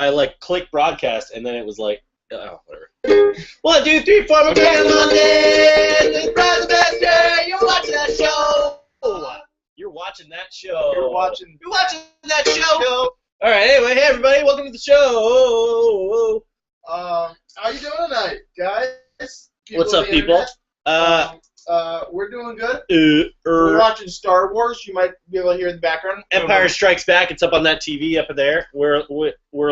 I like click broadcast, and then it was like, oh, whatever. 1, 2, 3, 4, McDonald's Monday. The best day. You're watching that show. You're watching that show. You're watching that show. All right. Anyway, hey everybody, welcome to the show. How you doing tonight, guys? What's up, people? We're doing good. We're watching Star Wars. You might be able to hear in the background. Empire Strikes Back. It's up on that TV up there. We're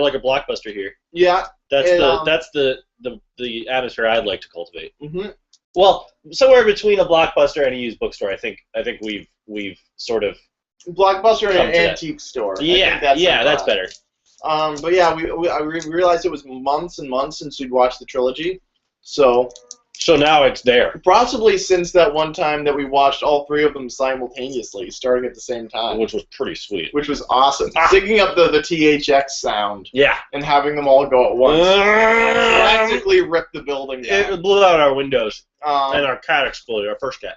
like a blockbuster here. Yeah. That's the atmosphere I'd like to cultivate. Mm-hmm. Well, somewhere between a blockbuster and a used bookstore, I think we've sort of blockbuster and an antique store. Yeah, that's better. But yeah, we realized it was months and months since we'd watched the trilogy, so now it's there. Possibly since that one time that we watched all three of them simultaneously, starting at the same time, which was pretty sweet. Which was awesome. Syncing up the THX sound. Yeah. And having them all go at once. Practically ripped the building down. It blew out our windows. And our cat exploded. Our first cat.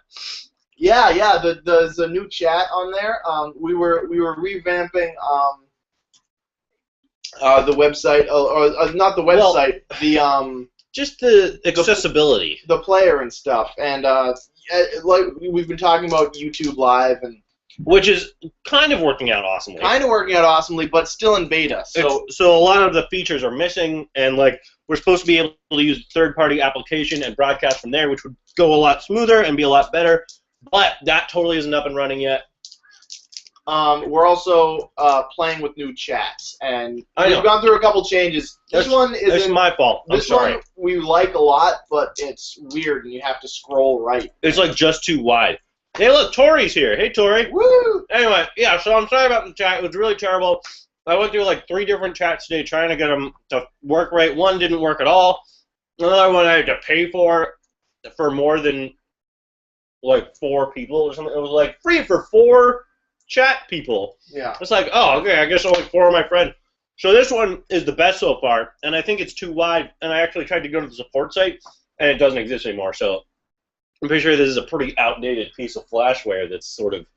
Yeah. There's a new chat on there. We were revamping the website, or not the website, the just the accessibility, the player and stuff, and like we've been talking about YouTube Live, and which is kind of working out awesomely. But still in beta. So a lot of the features are missing, and like we're supposed to be able to use third-party application and broadcast from there, which would go a lot smoother and be a lot better. But that totally isn't up and running yet. We're also playing with new chats, and we've gone through a couple changes. This one isn't... It's my fault. I'm sorry. One we like a lot, but it's weird, and you have to scroll right. It's like just too wide. Hey, look, Tori's here. Hey, Tori. Woo! Anyway, yeah, so I'm sorry about the chat. It was really terrible. I went through like 3 different chats today trying to get them to work right. One didn't work at all. Another one I had to pay for more than like 4 people or something. It was like free for 4 chat people. Yeah. It's like, oh, okay, I guess only 4 of my friends. So this one is the best so far, and I think it's too wide, and I actually tried to go to the support site, and it doesn't exist anymore, so I'm pretty sure this is a pretty outdated piece of flashware that's sort of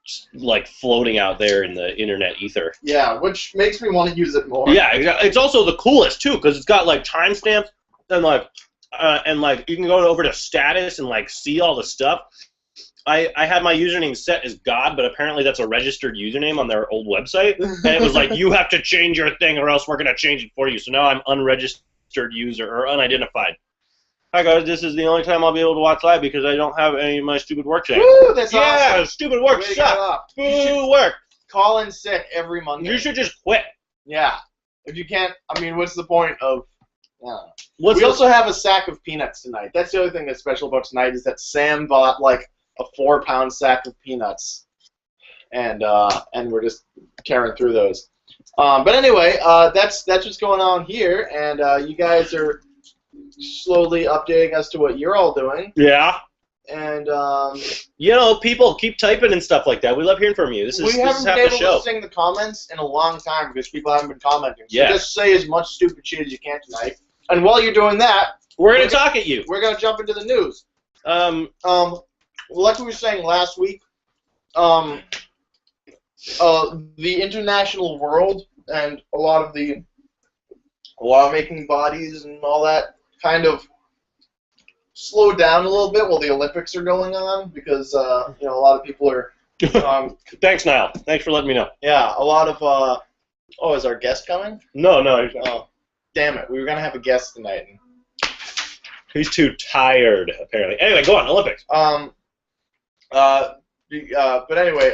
just, like floating out there in the internet ether. Yeah, which makes me want to use it more. Yeah, exactly. It's also the coolest, too, because it's got, like, timestamps, and, like, you can go over to status and, like, see all the stuff. I had my username set as God, but apparently that's a registered username on their old website. And it was like, you have to change your thing or else we're going to change it for you. So now I'm unregistered user or unidentified. Hi, guys. This is the only time I'll be able to watch live because I don't have any of my stupid work today. Woo, that's awesome. Yeah, stupid work sucks. Boo work. Call in sick every Monday. You should just quit. Yeah. If you can't, I mean, what's the point of... We also have a sack of peanuts tonight. That's the other thing that's special about tonight is that Sam bought, like, a 4-pound sack of peanuts, and we're just carrying through those. But anyway, that's what's going on here, and you guys are slowly updating us to what you're all doing. Yeah. And you know, people keep typing and stuff like that. We love hearing from you. We haven't been able to sing the comments in a long time because people haven't been commenting. So just say as much stupid shit as you can tonight. And while you're doing that, we're gonna talk at you. We're gonna jump into the news. Like we were saying last week, the international world and a lot of the lawmaking bodies and all that kind of slowed down a little bit while the Olympics are going on because you know, a lot of people are. Thanks, Niall. Thanks for letting me know. Yeah, a lot of. Oh, is our guest coming? No. Oh, damn it! We were gonna have a guest tonight. He's too tired, apparently. Anyway, go on, Olympics. But anyway,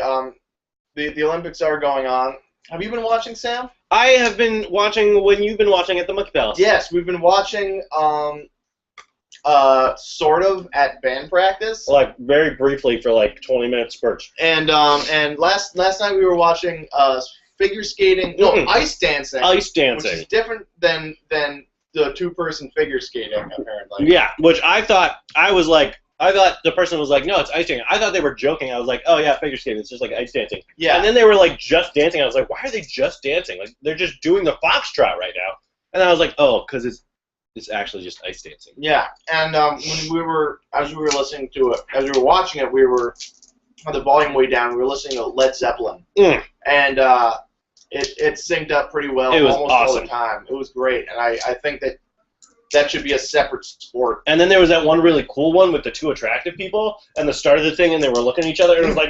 the Olympics are going on. Have you been watching, Sam? I have been watching when you've been watching at the Monkey Palace. Yes, we've been watching, sort of at band practice. Like very briefly for like 20-minute spurts. And last night we were watching figure skating. No, ice dancing. Ice dancing, which is different than the 2-person figure skating, apparently. Yeah, which I thought the person was like, no, it's ice dancing. I thought they were joking. I was like, oh yeah, figure skating. It's just like ice dancing. Yeah. And then they were like just dancing. I was like, why are they just dancing? Like they're just doing the foxtrot right now. And then I was like, oh, because it's actually just ice dancing. Yeah. And as we were listening to it, as we were watching it, we were on the volume way down. We were listening to Led Zeppelin. Mm. And it synced up pretty well It was almost awesome. all the time. It was great, and I think that should be a separate sport. And then there was that one really cool one with the two attractive people, and the start of the thing, and they were looking at each other, and it was like,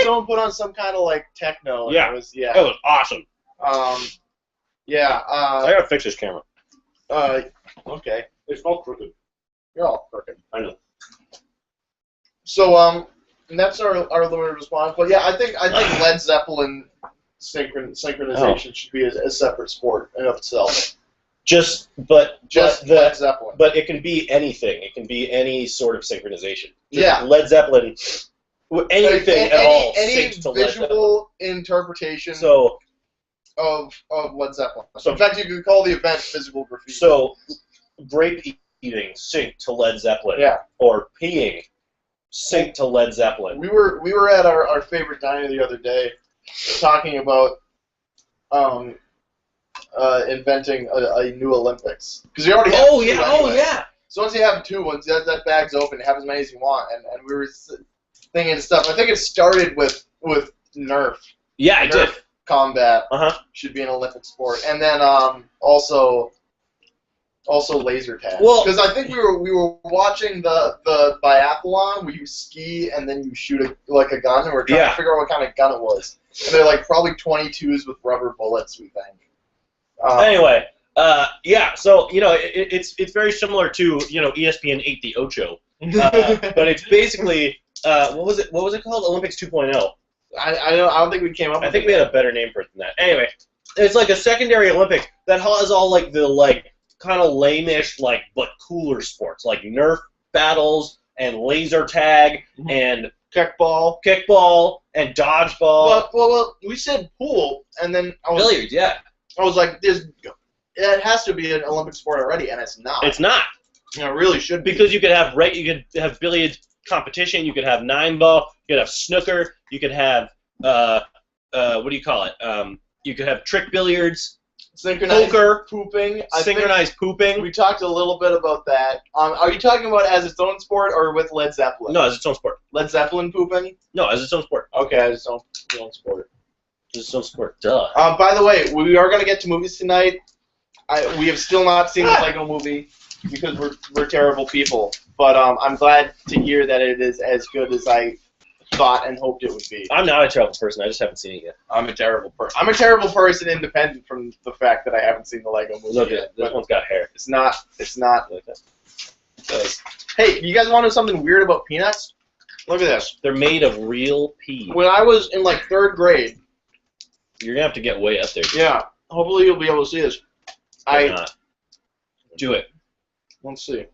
Someone put on some kind of like techno. Yeah, it was awesome. Yeah. I gotta fix this camera. Okay. It's all crooked. You're all crooked. I know. So and that's our limited response. But yeah, I think Led Zeppelin synchronization should be a separate sport in of itself. Led Zeppelin. But it can be anything. It can be any sort of synchronization. Yeah. Led Zeppelin, anything at all syncs to Led Zeppelin. Any visual interpretation of Led Zeppelin. So in fact, you could call the event physical graffiti. So grape eating sync to Led Zeppelin. Yeah. Or peeing sync to Led Zeppelin. We were at our favorite diner the other day, talking about inventing a new Olympics, because we already have two anyway. So once you have once that bag's open, have as many as you want, and we were thinking stuff. I think it started with Nerf. Yeah, I did. Combat should be an Olympic sport, and then also laser tag. Well, because I think we were watching the biathlon where you ski and then you shoot a gun, and we're trying to figure out what kind of gun it was. And they're like probably 22s with rubber bullets, we think. Anyway, so it's very similar to ESPN 8 the Ocho, but it's basically what was it called? Olympics 2.0. I don't think we came up. I think we had a better name for it than that. Anyway, it's like a secondary Olympic that has all like the kind of lame-ish but cooler sports like Nerf battles and laser tag and kickball and dodgeball. Well, we said pool, and then billiards. Yeah. I was like, it has to be an Olympic sport already, and it's not. It's not. It really should be. Because you could have billiards competition, you could have 9-ball, you could have snooker, you could have what do you call it? You could have trick billiards, synchronized poker, pooping, synchronized pooping. We talked a little bit about that. Are you talking about as its own sport or with Led Zeppelin? No, as its own sport. Led Zeppelin pooping? No, as its own sport. Okay, as its own sport. As its own sport. Duh. By the way, we are going to get to movies tonight. We have still not seen the Lego movie because we're terrible people. But I'm glad to hear that it is as good as I thought and hoped it would be. I'm not a terrible person. I just haven't seen it yet. I'm a terrible person. I'm a terrible person, independent from the fact that I haven't seen the Lego movie. Look yet. at it. This one's got hair. It's not like that. Hey, you guys want to know something weird about peanuts? Look at this. They're made of real pea. When I was in 3rd grade. You're gonna have to get way up there. Yeah. Hopefully you'll be able to see this. Not. Do it. Let's see.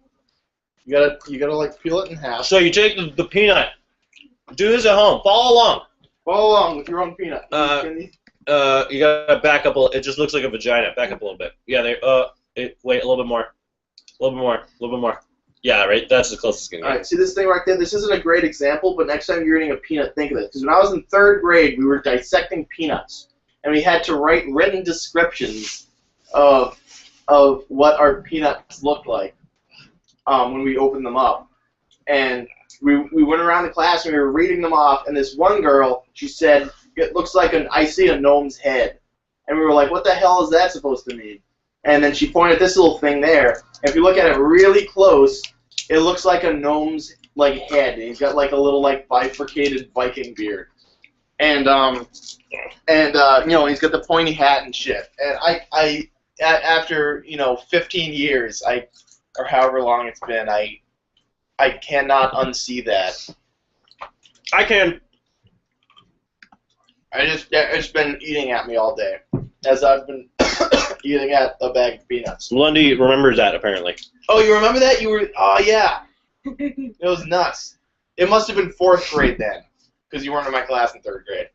You gotta peel it in half. So you take the peanut. Do this at home. Follow along. Follow along with your own peanut. You gotta back up. It just looks like a vagina. Back up a little bit. Yeah. Wait a little bit more. A little bit more. Yeah. Right. That's the closest it's gonna get. All right. See this thing right there? This isn't a great example, but next time you're eating a peanut, think of this. Because when I was in 3rd grade, we were dissecting peanuts, and we had to write written descriptions of what our peanuts looked like when we opened them up. And we went around the class and we were reading them off, and this one girl, she said, it looks like I see a gnome's head. And we were like, what the hell is that supposed to mean? And then she pointed at this little thing there, and if you look at it really close, it looks like a gnome's head. And he's got a little bifurcated Viking beard. And he's got the pointy hat and shit. And I after 15 years, or however long it's been, I cannot unsee that. I can. It's been eating at me all day, as I've been eating at a bag of peanuts. Lundy remembers that, apparently. Oh, you remember that? Oh, yeah. It was nuts. It must have been 4th grade then, because you weren't in my class in 3rd grade.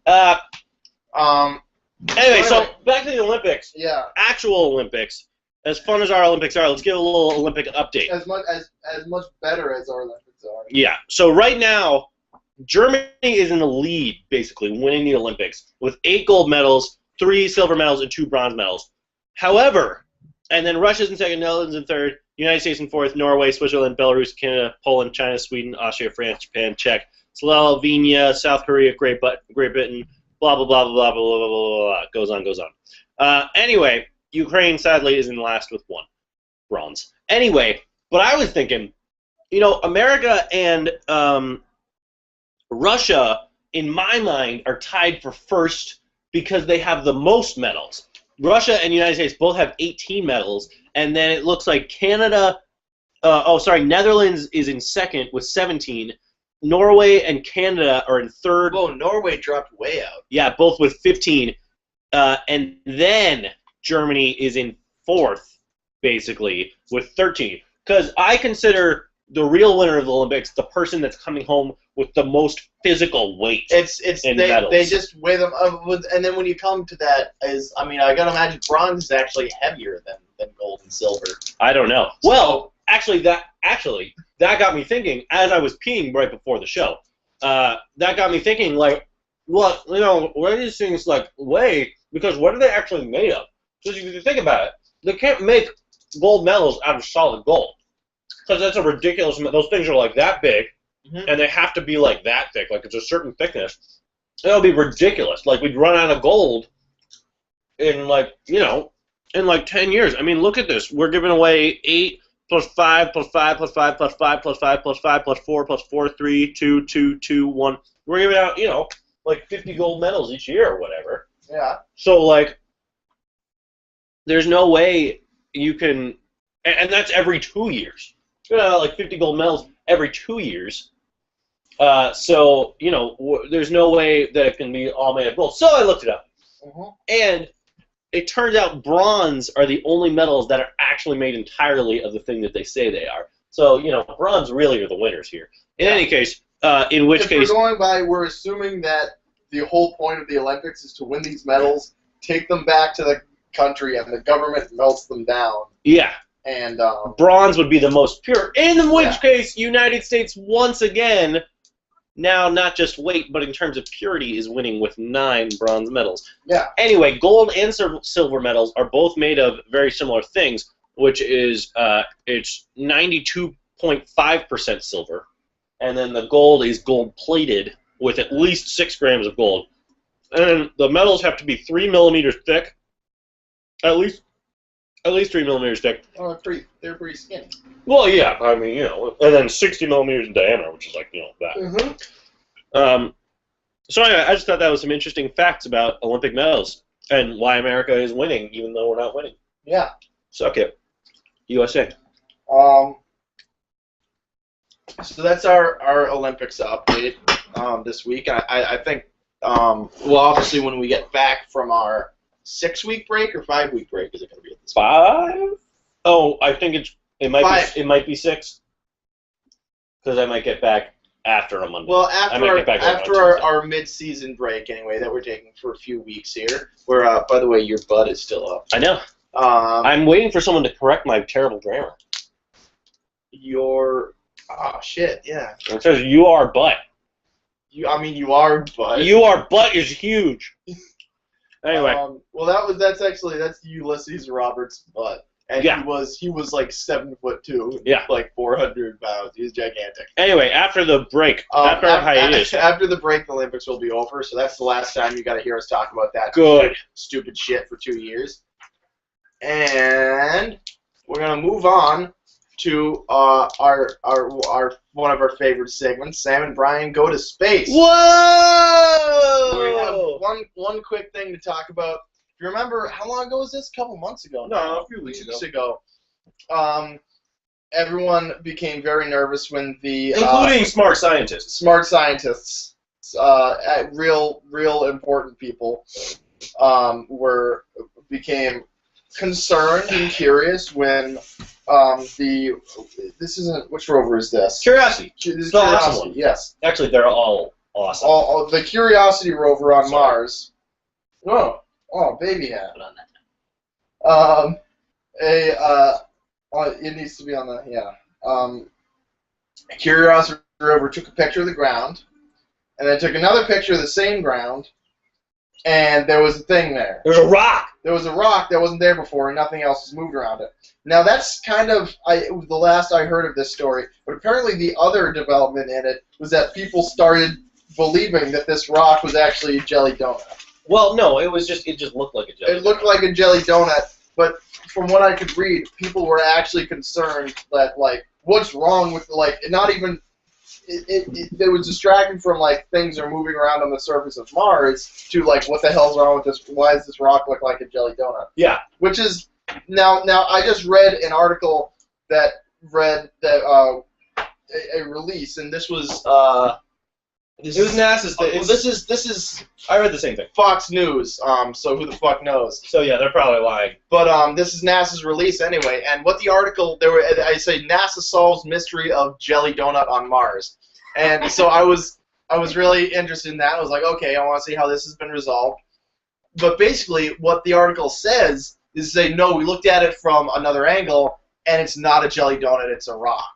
Anyway, so back to the Olympics. Yeah. Actual Olympics. As fun as our Olympics are, let's give a little Olympic update. As much better as our Olympics are. Yeah. So right now, Germany is in the lead, basically, winning the Olympics, with 8 gold medals, 3 silver medals, and 2 bronze medals. However, and then Russia's in 2nd, Netherlands in 3rd, United States in 4th, Norway, Switzerland, Belarus, Canada, Poland, China, Sweden, Austria, France, Japan, Czech, Slovenia, South Korea, Great Britain, blah, blah, blah, blah, blah, blah, blah, blah, blah. Goes on, goes on. Anyway, Ukraine, sadly, is in last with 1 bronze. Anyway, but I was thinking, you know, America and Russia, in my mind, are tied for first because they have the most medals. Russia and the United States both have 18 medals, and then it looks like Canada, Netherlands is in second with 17. Norway and Canada are in third. Oh, Norway dropped way out. Yeah, both with 15. And then Germany is in fourth, basically, with 13. Because I consider the real winner of the Olympics the person that's coming home with the most physical weight. They just weigh them up, and then when you come to that, I gotta imagine bronze is actually heavier than gold and silver. I don't know. Well, actually, that got me thinking as I was peeing right before the show. That got me thinking, like, what are these things like weigh? Because what are they actually made of? Because if you think about it, they can't make gold medals out of solid gold. Because that's a ridiculous. Those things are like that big, and they have to be like that thick. Like it's a certain thickness. It'll be ridiculous. Like we'd run out of gold in like 10 years. I mean, look at this. We're giving away 8 plus 5 plus 5 plus 5 plus 5 plus 5 plus 5 plus 4 plus 4 3 2 2 2 1. We're giving out like 50 gold medals each year or whatever. Yeah. So like, there's no way you can, and that's every 2 years. Like 50 gold medals every 2 years. So, there's no way that it can be all made of gold. So I looked it up. And it turns out bronze are the only medals that are actually made entirely of the thing that they say they are. So, bronze really are the winners here. In any case, in which case... we're assuming that the whole point of the Olympics is to win these medals, take them back to the country, and the government melts them down. Yeah. And bronze would be the most pure. In which case, United States once again, now not just weight, but in terms of purity, is winning with 9 bronze medals. Yeah. Anyway, gold and silver medals are both made of very similar things, which is it's 92.5% silver, and then the gold is gold-plated with at least 6 grams of gold. And the medals have to be 3 millimeters thick, at least 3 millimeters thick. Oh, they're pretty skinny. Well, yeah, I mean, and then 60 millimeters in diameter, which is like, that. So anyway, I just thought that was some interesting facts about Olympic medals and why America is winning, even though we're not winning. Yeah. Suck it. USA. So that's our Olympics update this week. I think, obviously when we get back from our 6-week break or 5-week break, is it going to be at this 5? Oh, I think it might be 6, because I might get back after a Monday. Well, after our mid-season break, anyway, that we're taking for a few weeks here. Where, by the way, your butt is still up. I know. I'm waiting for someone to correct my terrible grammar. Shit, yeah. It says you are butt. You are butt. Your butt is huge. Anyway. That's Ulysses Roberts' butt. And he was like 7'2", like 400 pounds. He was gigantic. Anyway, after the break, after our hiatus. After the break, the Olympics will be over, so that's the last time you got to hear us talk about that. Good. Stupid shit for 2 years. And we're gonna move on to our one of our favorite segments, Sam and Brian Go to Space. Whoa! We have one quick thing to talk about. If you remember, how long ago was this? A couple months ago. No, a few weeks ago. Everyone became very nervous when the including smart scientists. Real important people, became concerned and curious when which rover is this? Curiosity. The awesome one. Yes. Actually, they're all awesome. The Curiosity rover on Mars. Oh, baby hat. It needs to be on the Curiosity rover took a picture of the ground, and then took another picture of the same ground, and there was a thing there. There was a rock. There was a rock that wasn't there before, and nothing else was moved around it. Now that's kind of the last I heard of this story, but apparently the other development in it was that people started believing that this rock was actually a jelly donut. Well, no, it just looked like a jelly donut. It looked like a jelly donut, but from what I could read, people were actually concerned that, like, what's wrong with, like, not even, it was distracting from, like, things are moving around on the surface of Mars to, like, what the hell's wrong with this, why does this rock look like a jelly donut? Yeah. Which is, now I just read an article that read that, a release, and this was, it was NASA's thing. This is I read the same thing. Fox News, so who the fuck knows? So yeah, they're probably lying. But this is NASA's release anyway, and what the article I say NASA solves mystery of jelly donut on Mars, and so I was really interested in that. I was like, okay, I want to see how this has been resolved. But basically, what the article says is say, no, we looked at it from another angle, and it's not a jelly donut, it's a rock.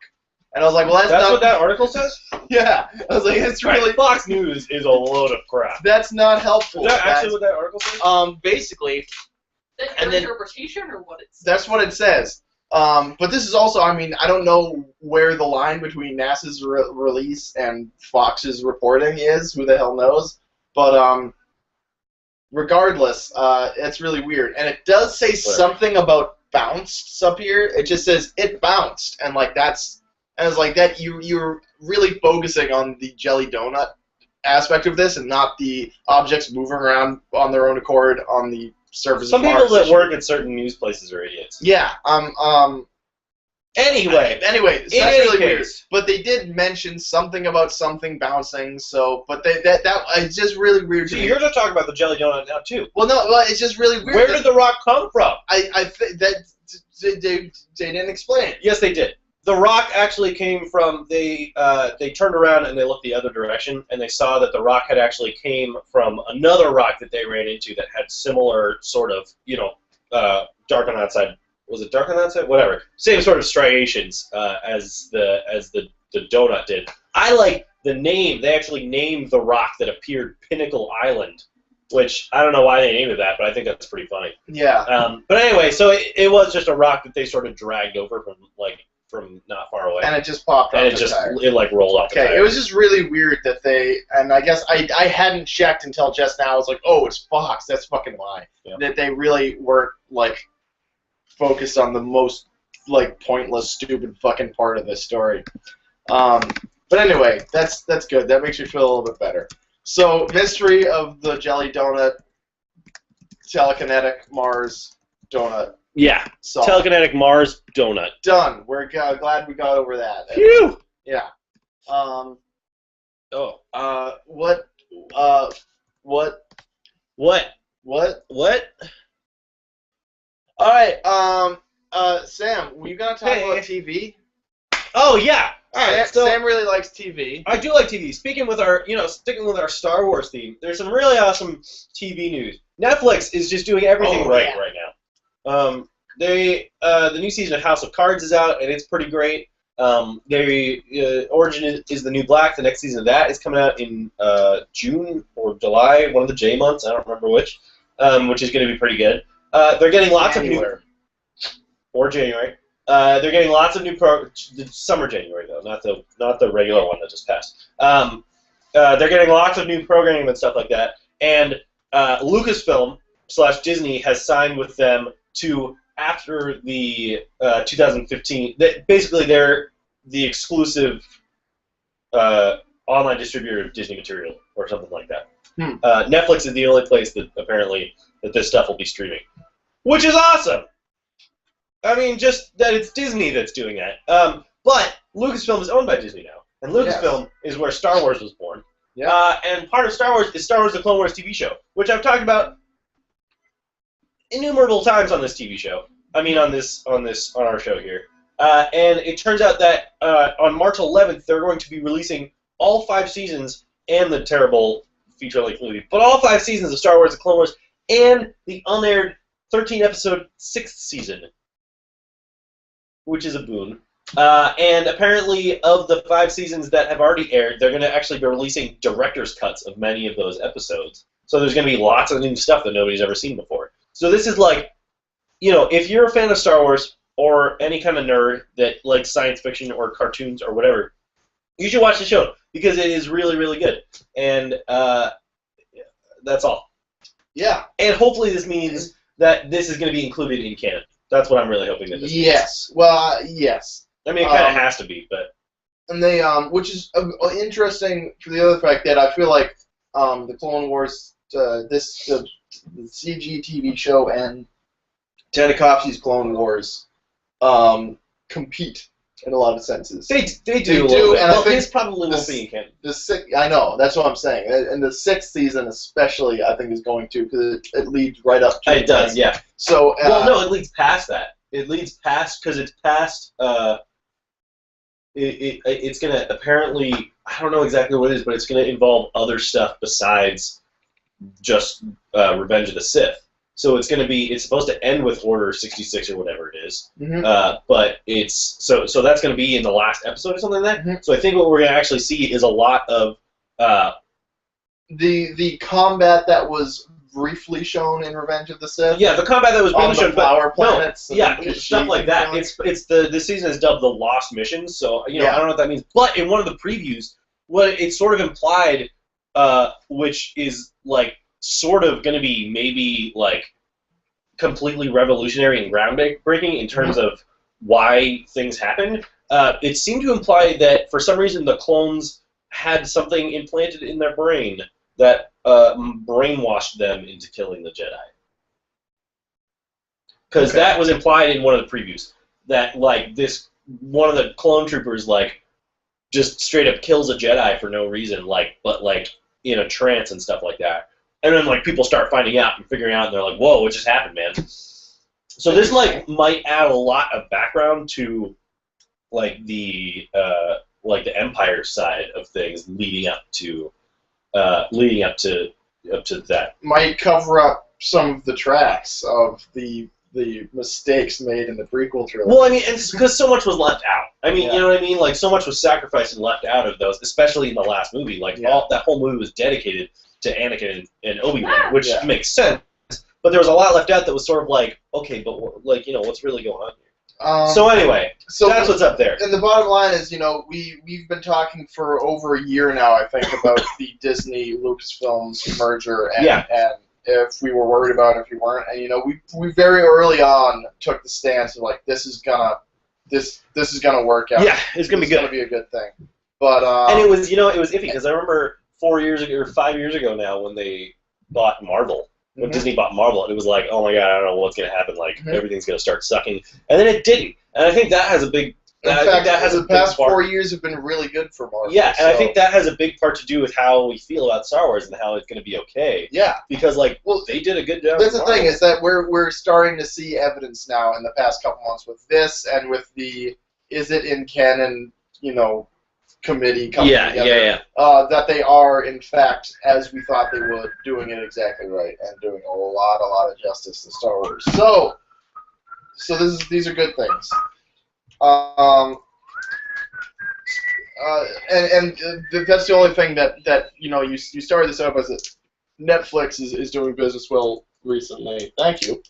And I was like, well, that's not what that article says? Yeah. I was like, it's really... Fox News is a load of crap. That's not helpful. Is that actually what that article says? Basically... And then interpretation or what it says? That's what it says. But this is also, I mean, I don't know where the line between NASA's release and Fox's reporting is. Who the hell knows? But regardless, it's really weird. And it does say something about bounced up here. It just says, it bounced. And, like, that's... And it's like that you're really focusing on the jelly donut aspect of this and not the objects moving around on their own accord on the surface of Mars. Some people that work at certain news places are idiots. Yeah. Anyway, that's really weird. But they did mention something about something bouncing. So, but that it's just really weird. So you're just talking about the jelly donut now too. Well, no, it's just really weird. Where did the rock come from? I think that they didn't explain. Yes, they did. The rock actually came from, they turned around and they looked the other direction, and they saw that the rock had actually came from another rock that they ran into that had similar sort of, dark on the outside. Was it dark on the outside? Whatever. Same sort of striations as the donut did. I like the name. They actually named the rock that appeared Pinnacle Island, which I don't know why they named it that, but I think that's pretty funny. Yeah. But anyway, so it was just a rock that they sort of dragged over from not far away. And it just popped off the tire. It like rolled off the tire. Okay, it was just really weird that and I guess I hadn't checked until just now. I was like, oh, it's Fox. That's fucking why. Yeah. That they really weren't, like, focused on the most, like, pointless, stupid fucking part of this story. But anyway, that's good. That makes me feel a little bit better. So, mystery of the jelly donut, telekinetic Mars donut. Yeah, solved. Telekinetic Mars donut. Done. We're glad we got over that. Phew! Yeah. Oh. What? All right. Sam, were you gonna talk about TV? Oh yeah. All right. Sam really likes TV. I do like TV. Sticking with our Star Wars theme, there's some really awesome TV news. Netflix is just doing everything right now. The new season of House of Cards is out, and it's pretty great. Origin is the New Black. The next season of that is coming out in June or July, one of the J months. I don't remember which is going to be pretty good. They're getting lots of new... Or January. They're getting lots of new summer January though, not the regular one that just passed. They're getting lots of new programming and stuff like that. And Lucasfilm/Disney has signed with them to, after the 2015, basically they're the exclusive online distributor of Disney material or something like that. Netflix is the only place that apparently that this stuff will be streaming, which is awesome. I mean, just that it's Disney that's doing that. But Lucasfilm is owned by Disney now, and Lucasfilm is where Star Wars was born. Yeah. And part of Star Wars is Star Wars: The Clone Wars TV show, which I've talked about innumerable times on this TV show. I mean, on our show here. And it turns out that on March 11th, they're going to be releasing all 5 seasons and the terrible feature-length movie, but all 5 seasons of Star Wars: The Clone Wars and the unaired 13-episode 6th season, which is a boon. And apparently, of the 5 seasons that have already aired, they're going to actually be releasing director's cuts of many of those episodes. So there's going to be lots of new stuff that nobody's ever seen before. So this is like, if you're a fan of Star Wars or any kind of nerd that likes science fiction or cartoons or whatever, You should watch the show because it is really, really good. And that's all. Yeah. And hopefully this means that this is going to be included in canon. That's what I'm really hoping that this Yes. Well, yes. I mean, it kind of has to be, but... And they, which is interesting for the other fact that I feel like the Clone Wars, the CG TV show and Tartakovsky's Clone Wars compete in a lot of senses. They do, and I think his probably won't be in canon. I know, that's what I'm saying. And the 6th season especially, I think, is going to, because it leads right up to it. It does, yeah. So, well, no, it leads past that. It leads past, because it's past, it's going to apparently, I don't know exactly what it is, but it's going to involve other stuff besides just Revenge of the Sith. So it's supposed to end with Order 66 or whatever it is. But it's, so that's going to be in the last episode or something like that. So I think what we're going to actually see is a lot of... the combat that was briefly shown in Revenge of the Sith. Yeah, the combat that was briefly shown, flower planets. No, yeah, stuff like that. It's this season is dubbed the Lost Missions. So I don't know what that means. But in one of the previews, what it sort of implied, which is like sort of going to be maybe like completely revolutionary and groundbreaking in terms of why things happen. It seemed to imply that for some reason the clones had something implanted in their brain that brainwashed them into killing the Jedi. Because that was implied in one of the previews. That, like, one of the clone troopers, like, just straight up kills a Jedi for no reason, but in a trance and stuff like that. And then, like, people start finding out and figuring out, and they're like, whoa, what just happened, man? So this, like, might add a lot of background to, like, the Empire side of things leading up to that. Might cover up some of the tracks of the mistakes made in the prequel trilogy. Well, I mean, it's because so much was left out. I mean, you know what I mean? Like, so much was sacrificed and left out of those, especially in the last movie. Like, that whole movie was dedicated to Anakin and Obi-Wan, which makes sense. But there was a lot left out that was sort of like, okay, but, like, what's really going on here? So anyway, that's what's up there. And the bottom line is, we've been talking for over a year now, I think, about the Disney Lucasfilms merger, and if we were worried about it, if we weren't, and we very early on took the stance of like this is gonna work out. Yeah, it's gonna be good. It's gonna be a good thing. But and it was it was iffy because I remember 4 years ago or 5 years ago now when they bought Marvel. When Disney bought Marvel, and it was like, oh my god, I don't know what's going to happen. Like, everything's going to start sucking. And then it didn't. And I think that has a big... In fact, the past 4 years have been really good for Marvel. Yeah, and I think that has a big part to do with how we feel about Star Wars and how it's going to be okay. Yeah. Because, like, they did a good job. That's the thing, is that we're starting to see evidence now in the past couple months with this and with the is it in canon, committee coming together, that they are, in fact, as we thought they would, doing it exactly right and doing a lot of justice to Star Wars. So these are good things. And that's the only thing that you started this out as that Netflix is doing business well recently. Thank you.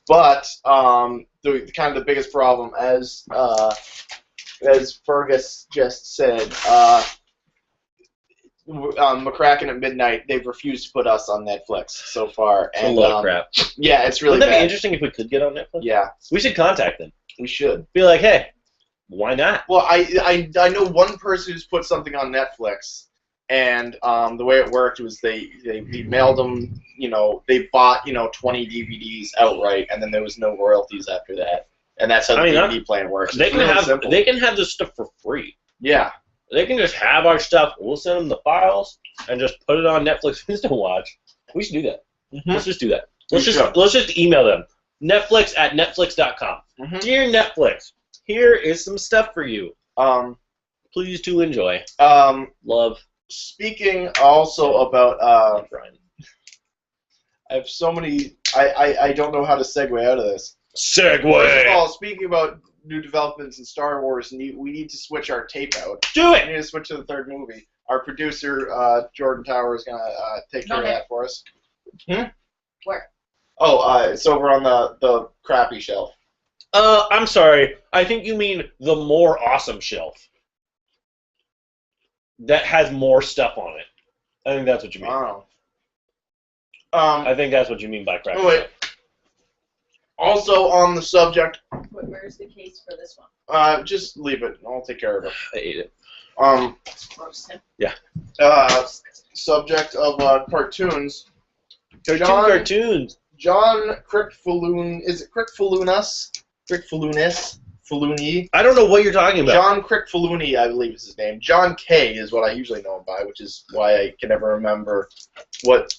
But the kind of the biggest problem, as Fergus just said, McCracken at Midnight, they've refused to put us on Netflix so far. And, a lot of crap. Yeah, it's really Wouldn't that bad. be interesting if we could get on Netflix? Yeah. We should contact them. We should. Be like, hey, why not? Well, I know one person who's put something on Netflix, and the way it worked was they mailed them, they bought, 20 DVDs outright, and then there was no royalties after that. And that's how the DVD plan works. They can have this stuff for free. Yeah. They can just have our stuff. We'll send them the files and just put it on Netflix for us to watch. We should do that. Let's just do that. Let's just email them. Netflix@netflix.com. Dear Netflix, here is some stuff for you. Please to enjoy. Love. Speaking also about I have so many. I don't know how to segue out of this. Segue. First of all, speaking about new developments in Star Wars, we need to switch our tape out. Do it! We need to switch to the third movie. Our producer, Jordan Tower, is going to take care of that for us. Where? Oh, it's over on the crappy shelf. I'm sorry. I think you mean the more awesome shelf. that has more stuff on it. I think that's what you mean. Wow. I think that's what you mean by crack. Oh, wait. Also on the subject. Wait, where's the case for this one? Just leave it. I'll take care of it. I ate it. Yeah. Subject of cartoons. Cartoons. John Crickfaloon. Is it Crickfaloonis? Fallooni. I don't know what you're talking about. John Crickfalooni, I believe is his name. John K is what I usually know him by, which is why I can never remember what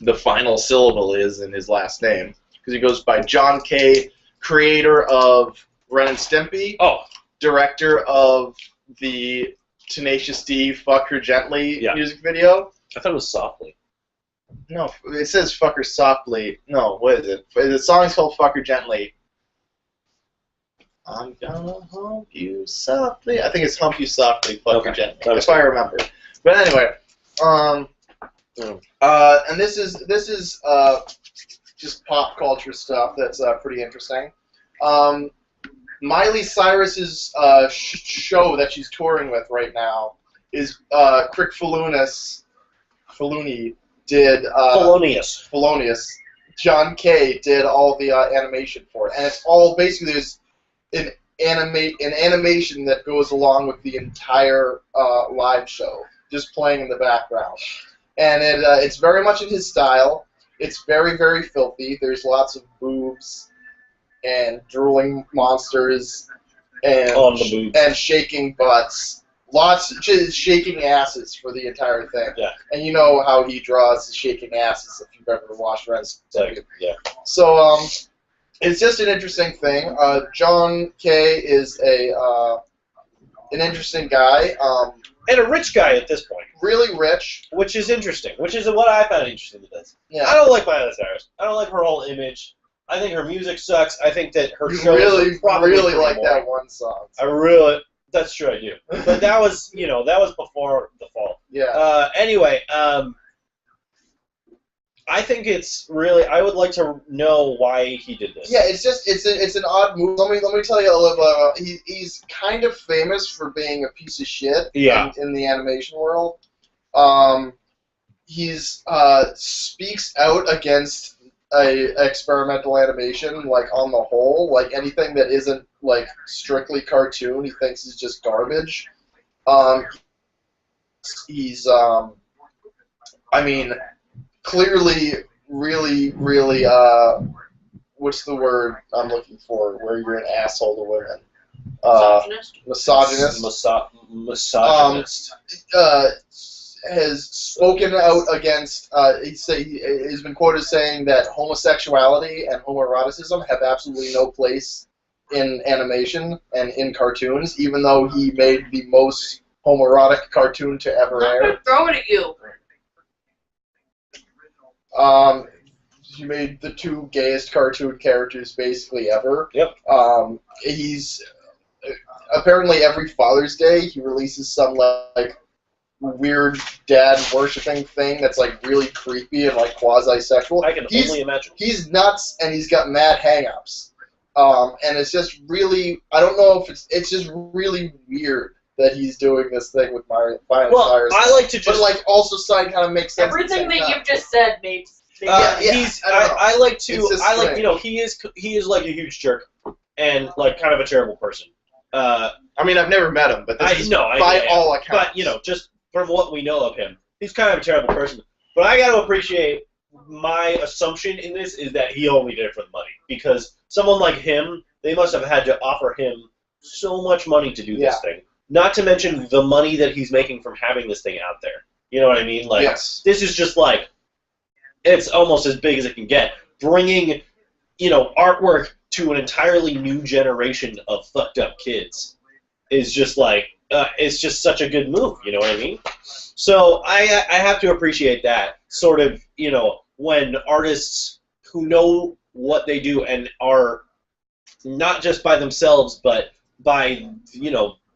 the final syllable is in his last name. Because he goes by John K, creator of Ren and Stimpy. Oh. Director of the Tenacious D Fuck Her Gently music video. I thought it was Softly. No, it says Fuck Her Softly. No, what is it? The song's called Fuck Her Gently. I'm gonna hump you softly. I think it's Hump You Softly, Fuck Her Gently. If I remember. But anyway, and this is just pop culture stuff that's pretty interesting. Miley Cyrus's show that she's touring with right now is Crickfalooni did Felonious. John K did all the animation for it, and it's all basically there's an animation that goes along with the entire live show, just playing in the background, and it's very much in his style. It's very, very filthy. There's lots of boobs and drooling monsters and shaking butts. Just shaking asses for the entire thing. Yeah. And you know how he draws shaking asses if you've ever watched Ren and Stimpy. Yeah. So it's just an interesting thing. John K is an interesting guy. And a rich guy at this point. Really rich. Which is interesting. Which is what I found interesting with this. Yeah. I don't like Miley Cyrus. I don't like her whole image. I think her music sucks. I think that her show really like that one song. That's true, I do. But that was, that was before the fall. Yeah. Anyway, I think it's really. I would like to know why he did this. Yeah, it's an odd move. Let me tell you a little bit. He's kind of famous for being a piece of shit. Yeah. In the animation world. He's speaks out against experimental animation, like on the whole, like anything that isn't like strictly cartoon, he thinks is just garbage. He's clearly really what's the word I'm looking for? Where you're an asshole to women. Misogynist. Misogynist. Has spoken out against. He's been quoted saying that homosexuality and homoeroticism have absolutely no place in animation and in cartoons, even though he made the most homoerotic cartoon to ever air. I'm throwing at you. He made the two gayest cartoon characters basically ever. Yep. He's apparently every Father's Day he releases some like weird dad worshipping thing that's like really creepy and like quasi-sexual. I can only imagine. He's nuts and he's got mad hang-ups. And it's just really, I don't know if it's just really weird that he's doing this thing with Miley Cyrus. I like to just, but like also kind of makes sense. Everything that you've just said makes. I like he is like a huge jerk and like kind of a terrible person. I mean, I've never met him, but by all accounts. But just from what we know of him, he's kind of a terrible person. But I got to appreciate, my assumption in this is that he only did it for the money, because someone like him, they must have had to offer him so much money to do this thing. Not to mention the money that he's making from having this thing out there. You know what I mean? Like, this is just like, it's almost as big as it can get. Bringing, artwork to an entirely new generation of fucked up kids is just like, it's just such a good move, you know what I mean? So I have to appreciate that sort of, when artists who know what they do and are not just by themselves, but by,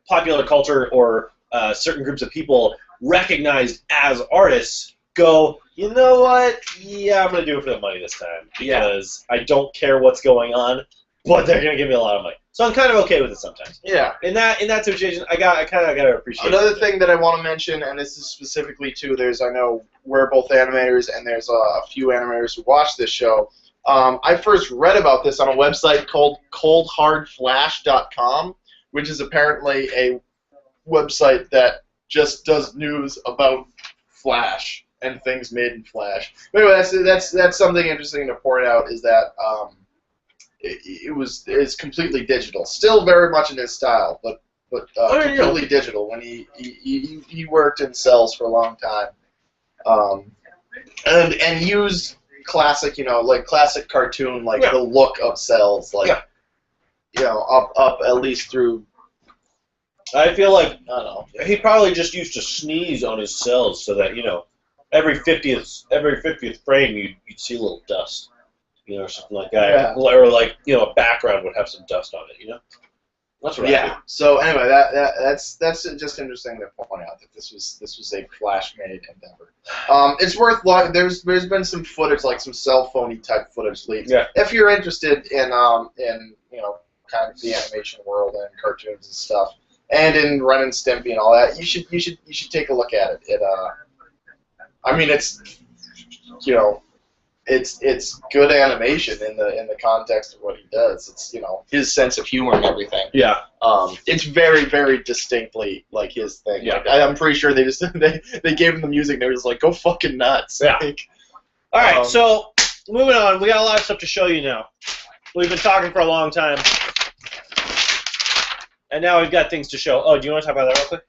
popular culture or certain groups of people recognized as artists go, you know what? Yeah, I'm going to do it for the money this time because I don't care what's going on, but they're going to give me a lot of money. So I'm kind of okay with it sometimes. Yeah. In that situation, I kind of gotta appreciate. Another thing that I want to mention, and this is specifically too, I know we're both animators, and there's a few animators who watch this show. I first read about this on a website called coldhardflash.com, which is apparently a website that just does news about Flash and things made in Flash. But anyway, that's something interesting to point out, is that it's completely digital, still very much in his style, but completely digital. When he worked in cells for a long time, and used classic, like classic cartoon, like the look of cells, like up at least through. I feel like, I don't know, he probably just used to sneeze on his cells so that, every 50th frame you'd see a little dust, or something like that. Yeah. Or like, a background would have some dust on it, That's what I do. So anyway, that's just interesting to point out that this was a Flash-made endeavor. It's worth there's been some footage, like some cell phony type footage leaked. Yeah. If you're interested in kind of the animation world and cartoons and stuff, and in Ren and Stimpy and all that, you should take a look at it. I mean, it's it's good animation in the context of what he does. It's his sense of humor and everything. Yeah. It's very, very distinctly like his thing. Yeah. Like, I'm pretty sure they gave him the music and they were just like, go fucking nuts. Yeah. Like, all right. So moving on, we got a lot of stuff to show you now. We've been talking for a long time. And now we've got things to show. Oh, do you want to talk about that real quick?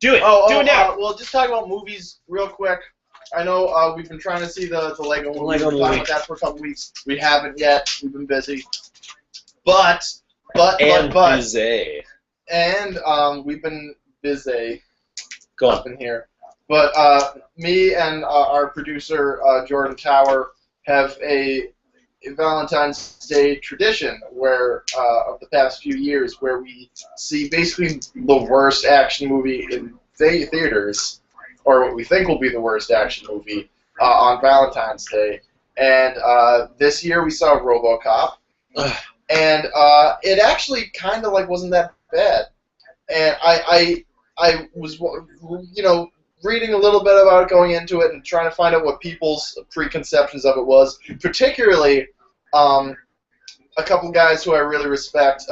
Do it. Do it now. Well, just talk about movies real quick. I know we've been trying to see the Lego movie. Lego We've been talking about that for a couple weeks. We haven't yet. We've been busy. But busy. And we've been busy. Go up in here. But me and our producer Jordan Tower have a Valentine's Day tradition where of the past few years, where we see basically the worst action movie in theaters, or what we think will be the worst action movie on Valentine's Day. And this year we saw Robocop, and it actually kind of wasn't that bad. And I was reading a little bit about it going into it and trying to find out what people's preconceptions of it was, particularly a couple guys who I really respect,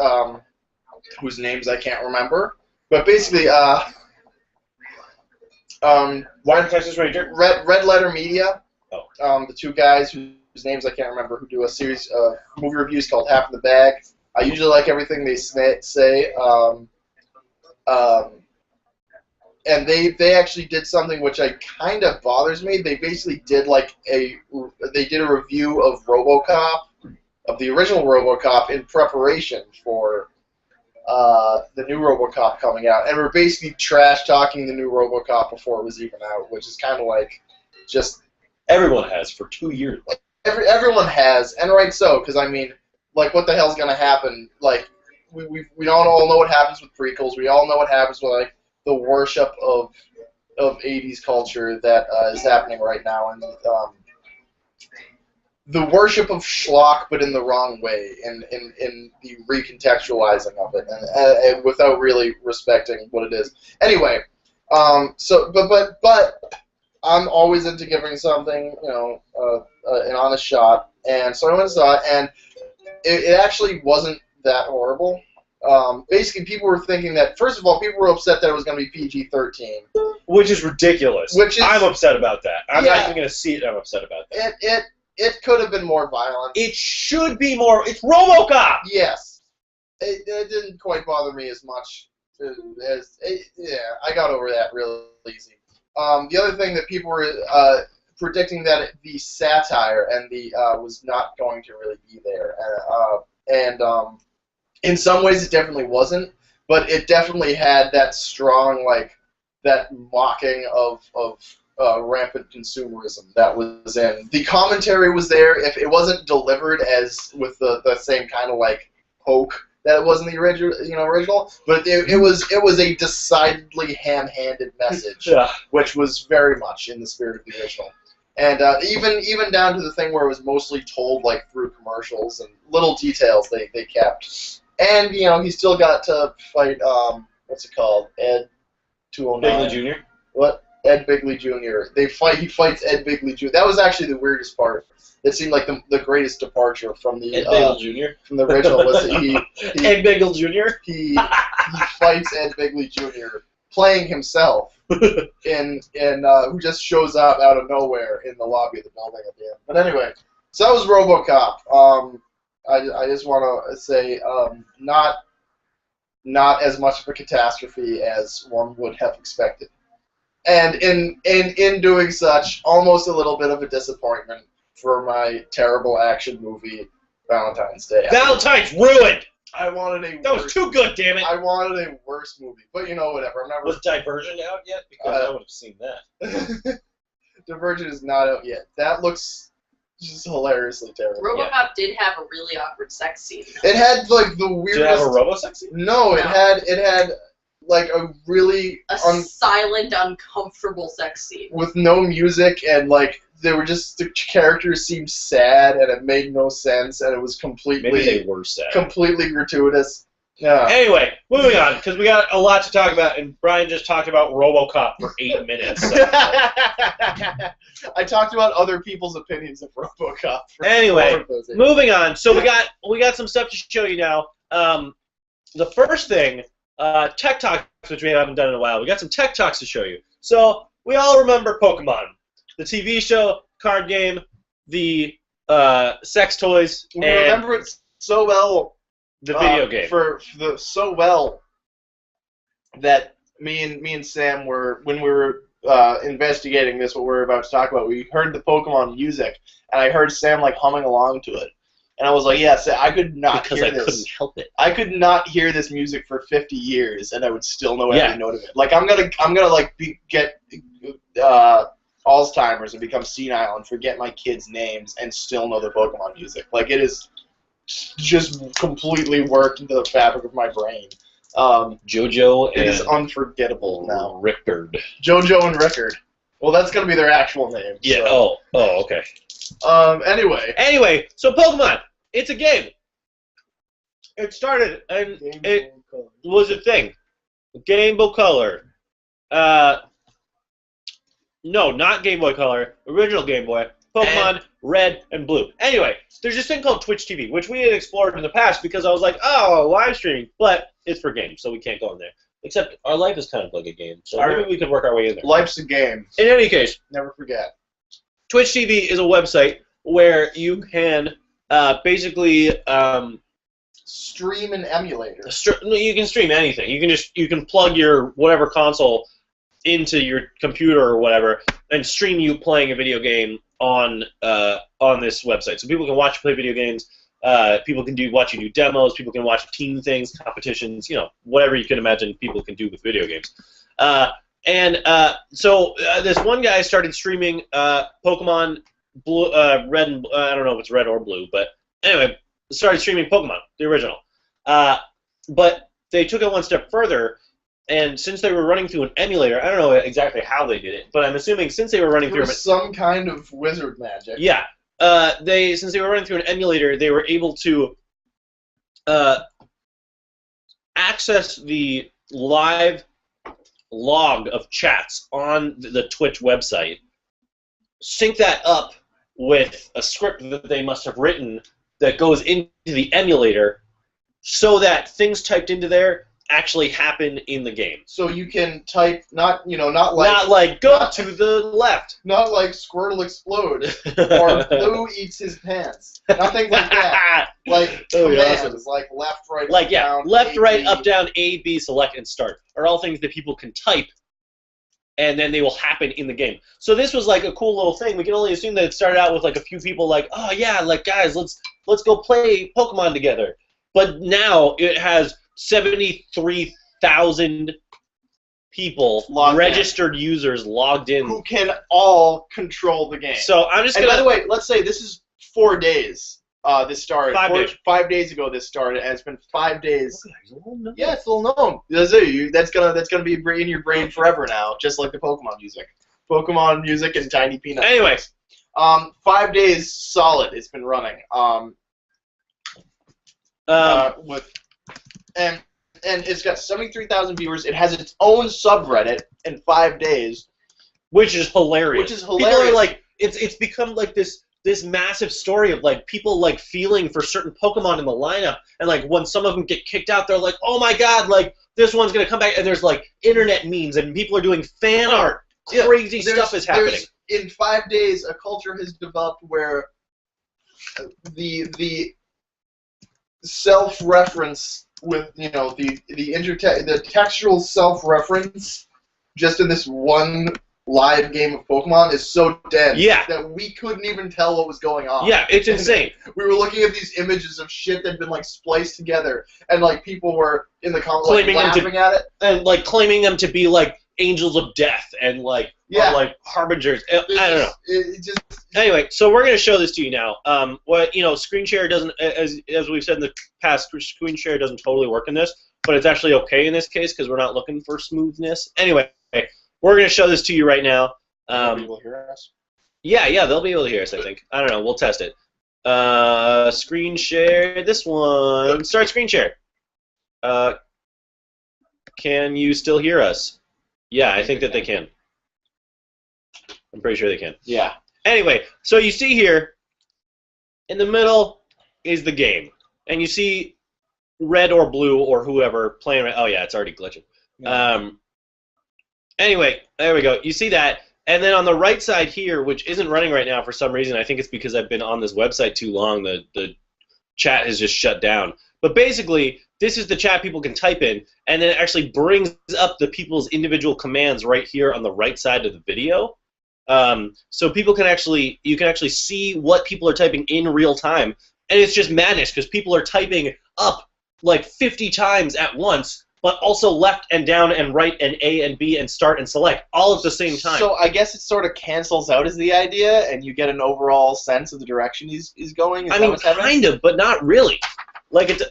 whose names I can't remember, but basically Why Texas Ranger? Red Letter Media, the two guys whose names I can't remember, who do a series of movie reviews called Half in the Bag. I usually like everything they say. And they actually did something which kind of bothers me. They basically did a review of Robocop, of the original Robocop, in preparation for the new Robocop coming out, and we're basically trash talking the new Robocop before it was even out, which is kind of just everyone has for 2 years. Everyone has, and right so, because I mean, what the hell's gonna happen? We all know what happens with prequels. We all know what happens with the worship of 80s culture that is happening right now, and the worship of schlock, but in the wrong way, in the recontextualizing of it, and without really respecting what it is. Anyway, but I'm always into giving something, an honest shot, and so I went and saw it, and it actually wasn't that horrible. Basically, people were thinking that, first of all, people were upset that it was going to be PG-13. Which is ridiculous. I'm upset about that. I'm not even going to see it, I'm upset about that. It could have been more violent. It should be more. It's Robocop! Yes. It didn't quite bother me as much as I got over that real easy. The other thing that people were predicting that the satire and the was not going to really be there. And in some ways it definitely wasn't, but it definitely had that strong, that mocking of rampant consumerism that was in. The commentary was there. If it wasn't delivered as with the same kind of poke that it was in the original, but it was a decidedly ham-handed message, which was very much in the spirit of the original. And even down to the thing where it was mostly told through commercials and little details they kept. And he still got to fight. What's it called? Ed 209. Bigley Jr. What? Ed Bigley Jr. He fights Ed Bigley Jr. That was actually the weirdest part. It seemed like the greatest departure from the Ed Bigley Jr. From the original was that he Ed Bigley Jr. He fights Ed Bigley Jr. playing himself in who just shows up out of nowhere in the lobby of the building at the end. But anyway, so that was RoboCop. I just want to say not as much of a catastrophe as one would have expected. And in doing such, almost a little bit of a disappointment for my terrible action movie, Valentine's Day. Valentine's ruined! I wanted a That was too good, damn it! I wanted a worse movie. But whatever. I'm not. Was Divergent out yet? Because I would have seen that. Divergent is not out yet. That looks just hilariously terrible. Robocop did have a really awkward sex scene. It had like the weirdest. Did it have a robo-sex scene? No, it had like a really silent, uncomfortable sex scene with no music, and like they were just the characters seemed sad, and it made no sense, and it was completely maybe they were sad, completely gratuitous. Yeah. Anyway, moving on, because we got a lot to talk about, and Brian just talked about RoboCop for 8 minutes. So. I talked about other people's opinions of RoboCop. Anyway, moving on. So we got some stuff to show you now. The first thing, Tech Talks, which we haven't done in a while. We got some Tech Talks to show you. So we all remember Pokemon, the TV show, card game, the sex toys, we remember it so well. The video game so well that me and Sam were, when we were investigating this, what we're about to talk about, we heard the Pokemon music, and I heard Sam like humming along to it, and I was like, yes, I could not hear this. Couldn't help it. I could not hear this music for 50 years, and I would still know every note of it. Like I'm gonna like get Alzheimer's and become senile and forget my kids' names and still know the Pokemon music. Like it is just completely worked into the fabric of my brain. JoJo it is unforgettable now. Rickard. JoJo and Rickard. Well, that's gonna be their actual names. Yeah. So. Oh, okay. Anyway, so Pokemon, it's a game. It started and it was a thing. Game Boy Color. No, not Game Boy Color. Original Game Boy. Pokemon Red and Blue. Anyway, there's this thing called Twitch TV, which we had explored in the past because I was like, oh, live streaming, but it's for games, so we can't go in there. Except our life is kind of like a game, so maybe we could work our way in there. Life's a game. In any case, never forget. Twitch TV is a website where you can basically stream an emulator. You can stream anything. You can plug your whatever console into your computer or whatever and stream you playing a video game on this website. So people can watch you play video games. People can watch you do demos. People can watch team things, competitions, whatever you can imagine people can do with video games. So this one guy started streaming Pokemon Blue, Red, and I don't know if it's Red or Blue, but anyway, started streaming Pokemon, the original. But they took it one step further. And since they were running through an emulator, I don't know exactly how they did it, but I'm assuming since they were running through some kind of wizard magic. Yeah, since they were running through an emulator, they were able to access the live log of chats on the Twitch website, sync that up with a script that they must have written that goes into the emulator, so that things typed into there actually happen in the game. So you can type not like go to the left. Not like Squirtle explode or Blue eats his pants. Nothing like that. Like commands, like left, right, like up, down, left, A, right, B. up, down, A, B, select, and start are all things that people can type, and then they will happen in the game. So this was like a cool little thing. We can only assume that it started out with like a few people like, oh yeah, like guys, let's go play Pokemon together. But now it has 73,000 people, registered users logged in, who can all control the game. So I'm just gonna. And by the way, let's say this is 4 days. This started 5 days ago. This started, and it's been 5 days. Okay, yeah, it's a little known. That's gonna be in your brain forever now, just like the Pokemon music. Pokemon music and Tiny Peanuts. Anyway, 5 days solid. It's been running. and it's got 73,000 viewers. It has its own subreddit in 5 days, which is hilarious. People are like, it's become like this massive story of like people like feeling for certain Pokemon in the lineup, and like when some of them get kicked out, they're like, oh my god, like this one's gonna come back, and there's like internet memes and people are doing fan art. Crazy stuff is happening. In 5 days, a culture has developed where the self-reference with the textual self-reference just in this one live game of Pokemon is so dense that we couldn't even tell what was going on. Yeah, it's insane. We were looking at these images of shit that had been like spliced together, and like people were in the comments like, laughing at it, and like claiming them to be like angels of death and like like harbingers. I don't know. Anyway, so we're gonna show this to you now. Screenshare doesn't, as we've said in the past, Screenshare doesn't totally work in this, but it's actually okay in this case because we're not looking for smoothness. Anyway, we're gonna show this to you right now. Will people hear us? Yeah, they'll be able to hear us. I think. I don't know. We'll test it. Screen share this one. Start screen share. Can you still hear us? Yeah, I think that they can. I'm pretty sure they can. Yeah. Anyway, so you see here, in the middle is the game. And you see red or blue or whoever playing. Oh, yeah, it's already glitching. Yeah. Anyway, there we go. You see that. And then on the right side here, which isn't running right now for some reason, I think it's because I've been on this website too long, the chat has just shut down. But basically, this is the chat people can type in, and then it actually brings up the people's individual commands right here on the right side of the video. So people can you can actually see what people are typing in real time, and it's just madness because people are typing up like 50 times at once, but also left and down and right and A and B and start and select all at the same time. So I guess it sort of cancels out as the idea, and you get an overall sense of the direction he's going. I mean, kind of, but not really. Like it's.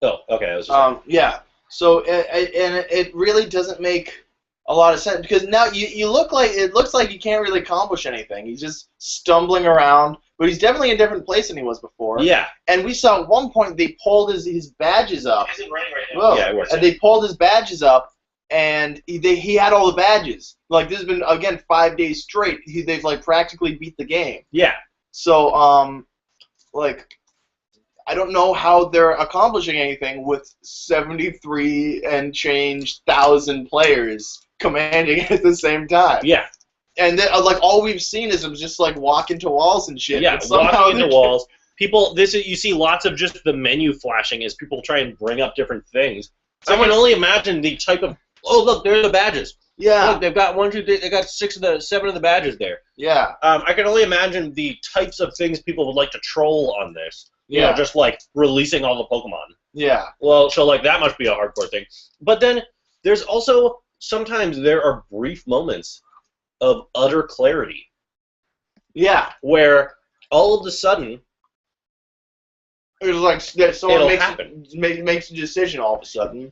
Oh, okay. I was just yeah. So it really doesn't make a lot of sense because now it looks like he can't really accomplish anything. He's just stumbling around, but he's definitely in a different place than he was before. Yeah. And we saw at one point they pulled his badges up. Is it running right now? Whoa. Yeah, it works. And they pulled his badges up, and he had all the badges. Like this has been again 5 days straight. They've like practically beat the game. Yeah. So like. I don't know how they're accomplishing anything with 73 and change thousand players commanding at the same time. Yeah. And then, like all we've seen is them just like walk into walls and shit. Yeah, walking into walls. People, you see lots of just the menu flashing as people try and bring up different things. So I can only imagine the type of. Oh look, there are the badges. Yeah. Look, they've got 1, 2, 3. They got 7 of the badges there. Yeah. I can only imagine the types of things people would like to troll on this. You know, just like releasing all the Pokemon. Yeah. Well, so like that must be a hardcore thing. But then there's also sometimes there are brief moments of utter clarity. Yeah. Where all of a sudden it's like someone makes a decision all of a sudden,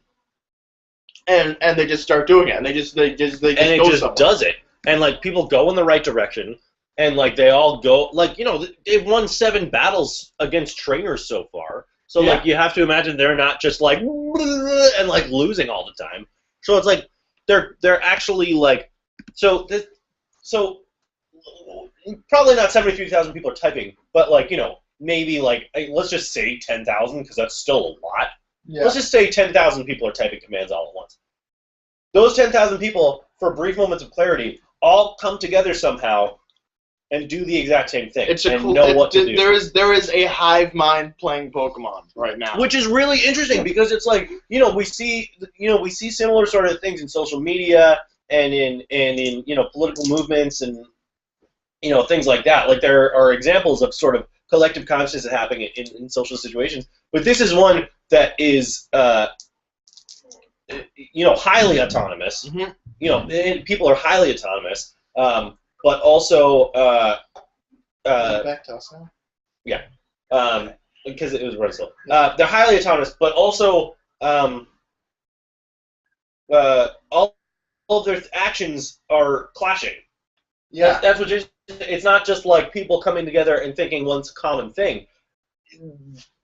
and they just start doing it, and they just does it, and like people go in the right direction. And, like, they all go, like, you know, they've won 7 battles against trainers so far. So, like, you have to imagine they're not just, like, and, like, losing all the time. So it's like, they're actually, like, so probably not 73,000 people are typing, but, like, you know, maybe, like, let's just say 10,000, because that's still a lot. Yeah. Let's just say 10,000 people are typing commands all at once. Those 10,000 people, for brief moments of clarity, all come together somehow and do the exact same thing. What to do. There is a hive mind playing Pokemon right now, which is really interesting because it's like we see similar sort of things in social media and in political movements and things like that. Like there are examples of sort of collective consciousness happening in social situations, but this is one that is highly autonomous. Mm-hmm. People are highly autonomous. But also, back to us now? Yeah, because it was running slow. They're highly autonomous, but also all of their actions are clashing. Yeah, that's what it's not just like people coming together and thinking one's a common thing.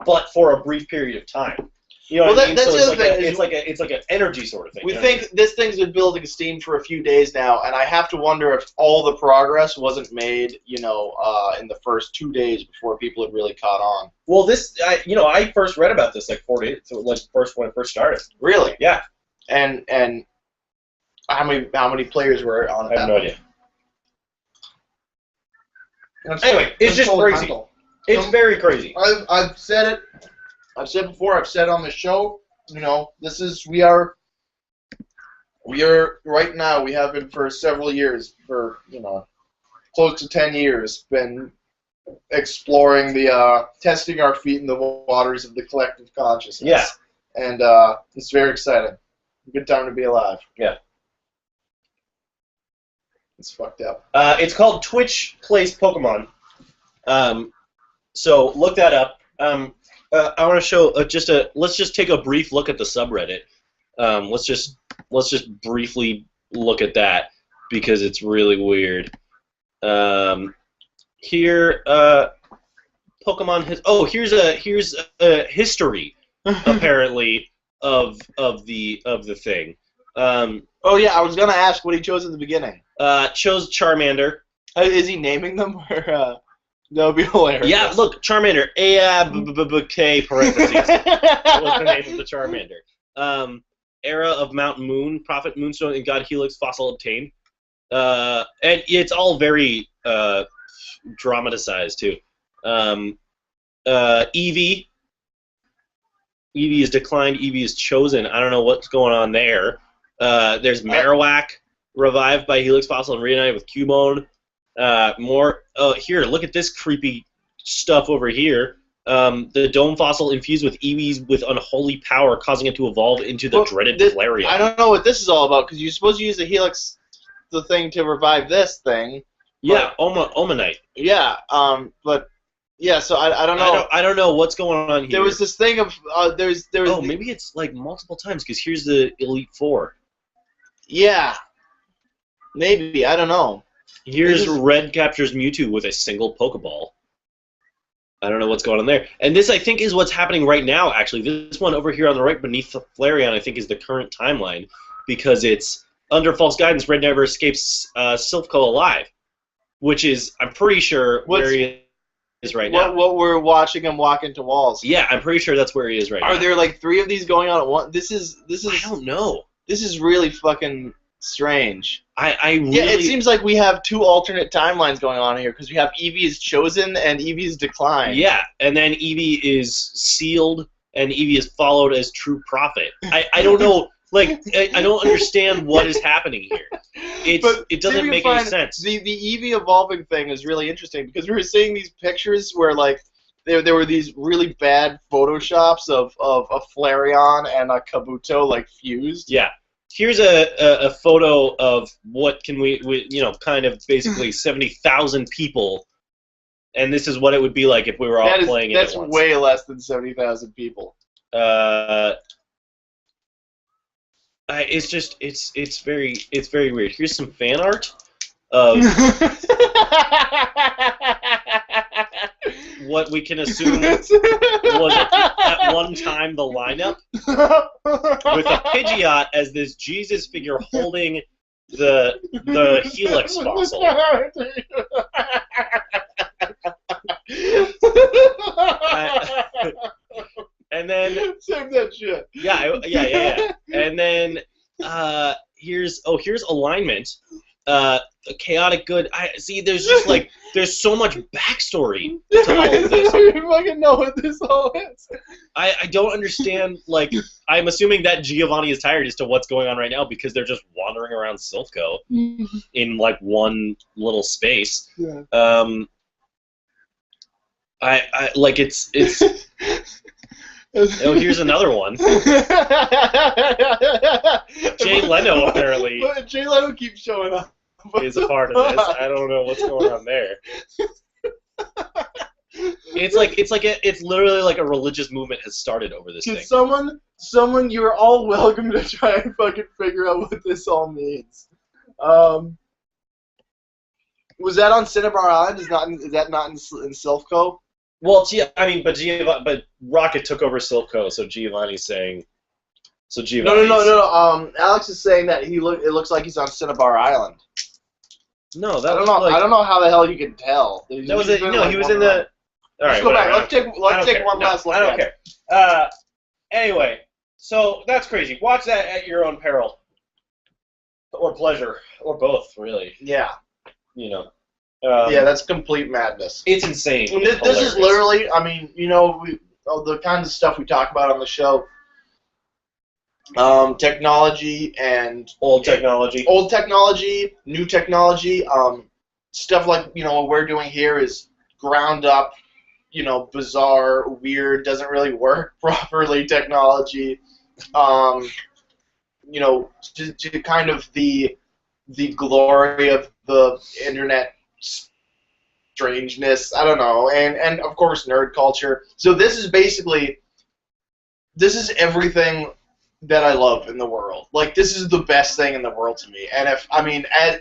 but for a brief period of time. You know what I mean? That's so the other thing. It's like an energy sort of thing. We think this thing's been building steam for a few days now, and I have to wonder if all the progress wasn't made, in the first 2 days before people had really caught on. Well, I first read about this like 4 days, so when it first started. Really? Yeah. And how many players were on it? I have no idea. Anyway, it's just crazy. It's very crazy. I've said it. I've said before. I've said on the show. We are right now. We have been for several years, for close to 10 years, been exploring testing our feet in the waters of the collective consciousness. Yeah. And it's very exciting. Good time to be alive. Yeah. It's fucked up. It's called Twitch Plays Pokemon. So look that up. I want to show let's just take a brief look at the subreddit. Let's just briefly look at that because it's really weird. Here, Pokemon has. Oh, here's a history apparently of the thing. Oh yeah, I was gonna ask what he chose at the beginning. Chose Charmander. Is he naming them or? That would be hilarious. Yeah, look, Charmander. A-B-B-K parentheses. That was the name of the Charmander. Era of Mount Moon, Prophet Moonstone, and God Helix fossil obtained. And it's all very dramatized, too. Eevee. Eevee is declined. Eevee is chosen. I don't know what's going on there. There's Marowak, revived by Helix Fossil and reunited with Cubone. Here, look at this creepy stuff over here. The Dome Fossil infused with Eevees with unholy power, causing it to evolve into the dreaded Flareon. I don't know what this is all about, because you're supposed to use the Helix, the thing, to revive this thing. Yeah, Omanite. Yeah, but yeah, so I don't know. I don't know what's going on here. There was this thing of maybe it's like multiple times, because here's the Elite Four. Yeah, maybe, I don't know. Here's Red captures Mewtwo with a single Pokeball. I don't know what's going on there. And this, I think, is what's happening right now, actually. This one over here on the right beneath the Flareon, I think, is the current timeline. Because it's, under false guidance, Red never escapes Silph Co alive. Which is, I'm pretty sure, where he is right now. What we're watching him walk into walls. Yeah, I'm pretty sure that's where he is right now. Are there, like, 3 of these going on at once? This is I don't know. This is really fucking strange. Yeah, it seems like we have 2 alternate timelines going on here, because we have Eevee is chosen and Eevee is declined. Yeah, and then Eevee is sealed and Eevee is followed as true prophet. I don't know, like, I don't understand what is happening here. It doesn't make any sense. The Eevee evolving thing is really interesting, because we were seeing these pictures where, like, there were these really bad photoshops of a Flareon and a Kabuto, like, fused. Yeah. Here's a photo of what can we kind of basically 70,000 people, and this is what it would be like if we were all playing it at once. That's way less than 70,000 people. It's very weird. Here's some fan art of what we can assume was at one time the lineup, with a Pidgeot as this Jesus figure holding the Helix fossil. And then save that shit. Yeah. And then here's alignment. Chaotic good. There's just like there's so much backstory to all of this. I don't fucking know what this all is. I don't understand. Like, I'm assuming that Giovanni is tired as to what's going on right now because they're just wandering around Silph Co in like one little space. Yeah. I like it's. Oh, here's another one. Jay Leno apparently. Jay Leno keeps showing up. Is a part of this. I don't know what's going on there. It's literally like a religious movement has started over this thing. Someone, you're all welcome to try and fucking figure out what this all means. Was that on Cinnabar Island? Is that not in Silph Co? Well, but Rocket took over Silco, so Giovanni's saying. So Giovanni's. No. Alex is saying that it looks like he's on Cinnabar Island. No, I don't know. I don't know how the hell you can tell. That was it. No, he was in the. All right, let's go back. Let's take one last look. I don't care. Anyway, so that's crazy. Watch that at your own peril, or pleasure, or both, really. Yeah. You know. Yeah, that's complete madness. It's insane. This is literally. I mean, the kinds of stuff we talk about on the show. Technology and old technology, new technology. Stuff like what we're doing here is ground up, bizarre, weird, doesn't really work properly technology. To kind of the glory of the internet strangeness. I don't know, and of course nerd culture. So this is everything that I love in the world. Like, this is the best thing in the world to me. And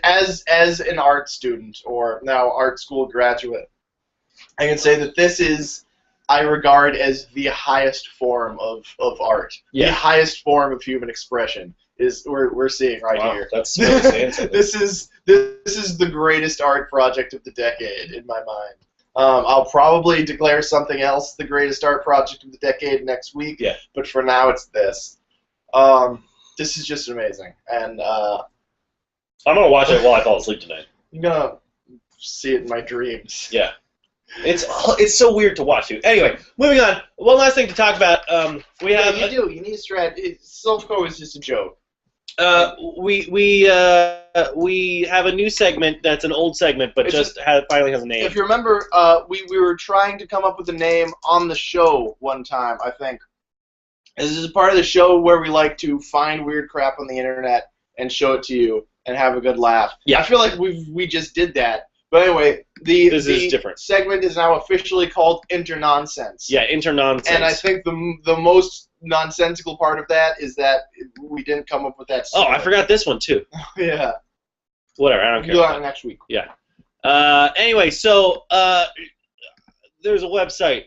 as an art student, or now art school graduate, I can say that this is, I regard as the highest form of art. Yeah. The highest form of human expression is we're seeing right here. That's really saying something. This is the greatest art project of the decade in my mind. I'll probably declare something else the greatest art project of the decade next week. Yeah. But for now, it's this. This is just amazing, and I'm gonna watch it while I fall asleep tonight. I'm gonna see it in my dreams. Yeah, it's so weird to watch too. Anyway, moving on. One last thing to talk about. You need a strat. Silco is just a joke. We have a new segment that's an old segment, but finally has a name. If you remember, we were trying to come up with a name on the show one time, I think. This is part of the show where we like to find weird crap on the internet and show it to you and have a good laugh. Yeah. I feel like we just did that. But anyway, this is different. Segment is now officially called Internonsense. Yeah, Internonsense. And I think the most nonsensical part of that is that we didn't come up with that segment. Oh, I forgot this one too. Yeah. Whatever, I don't care. We'll do that next week. Yeah. Anyway, so there's a website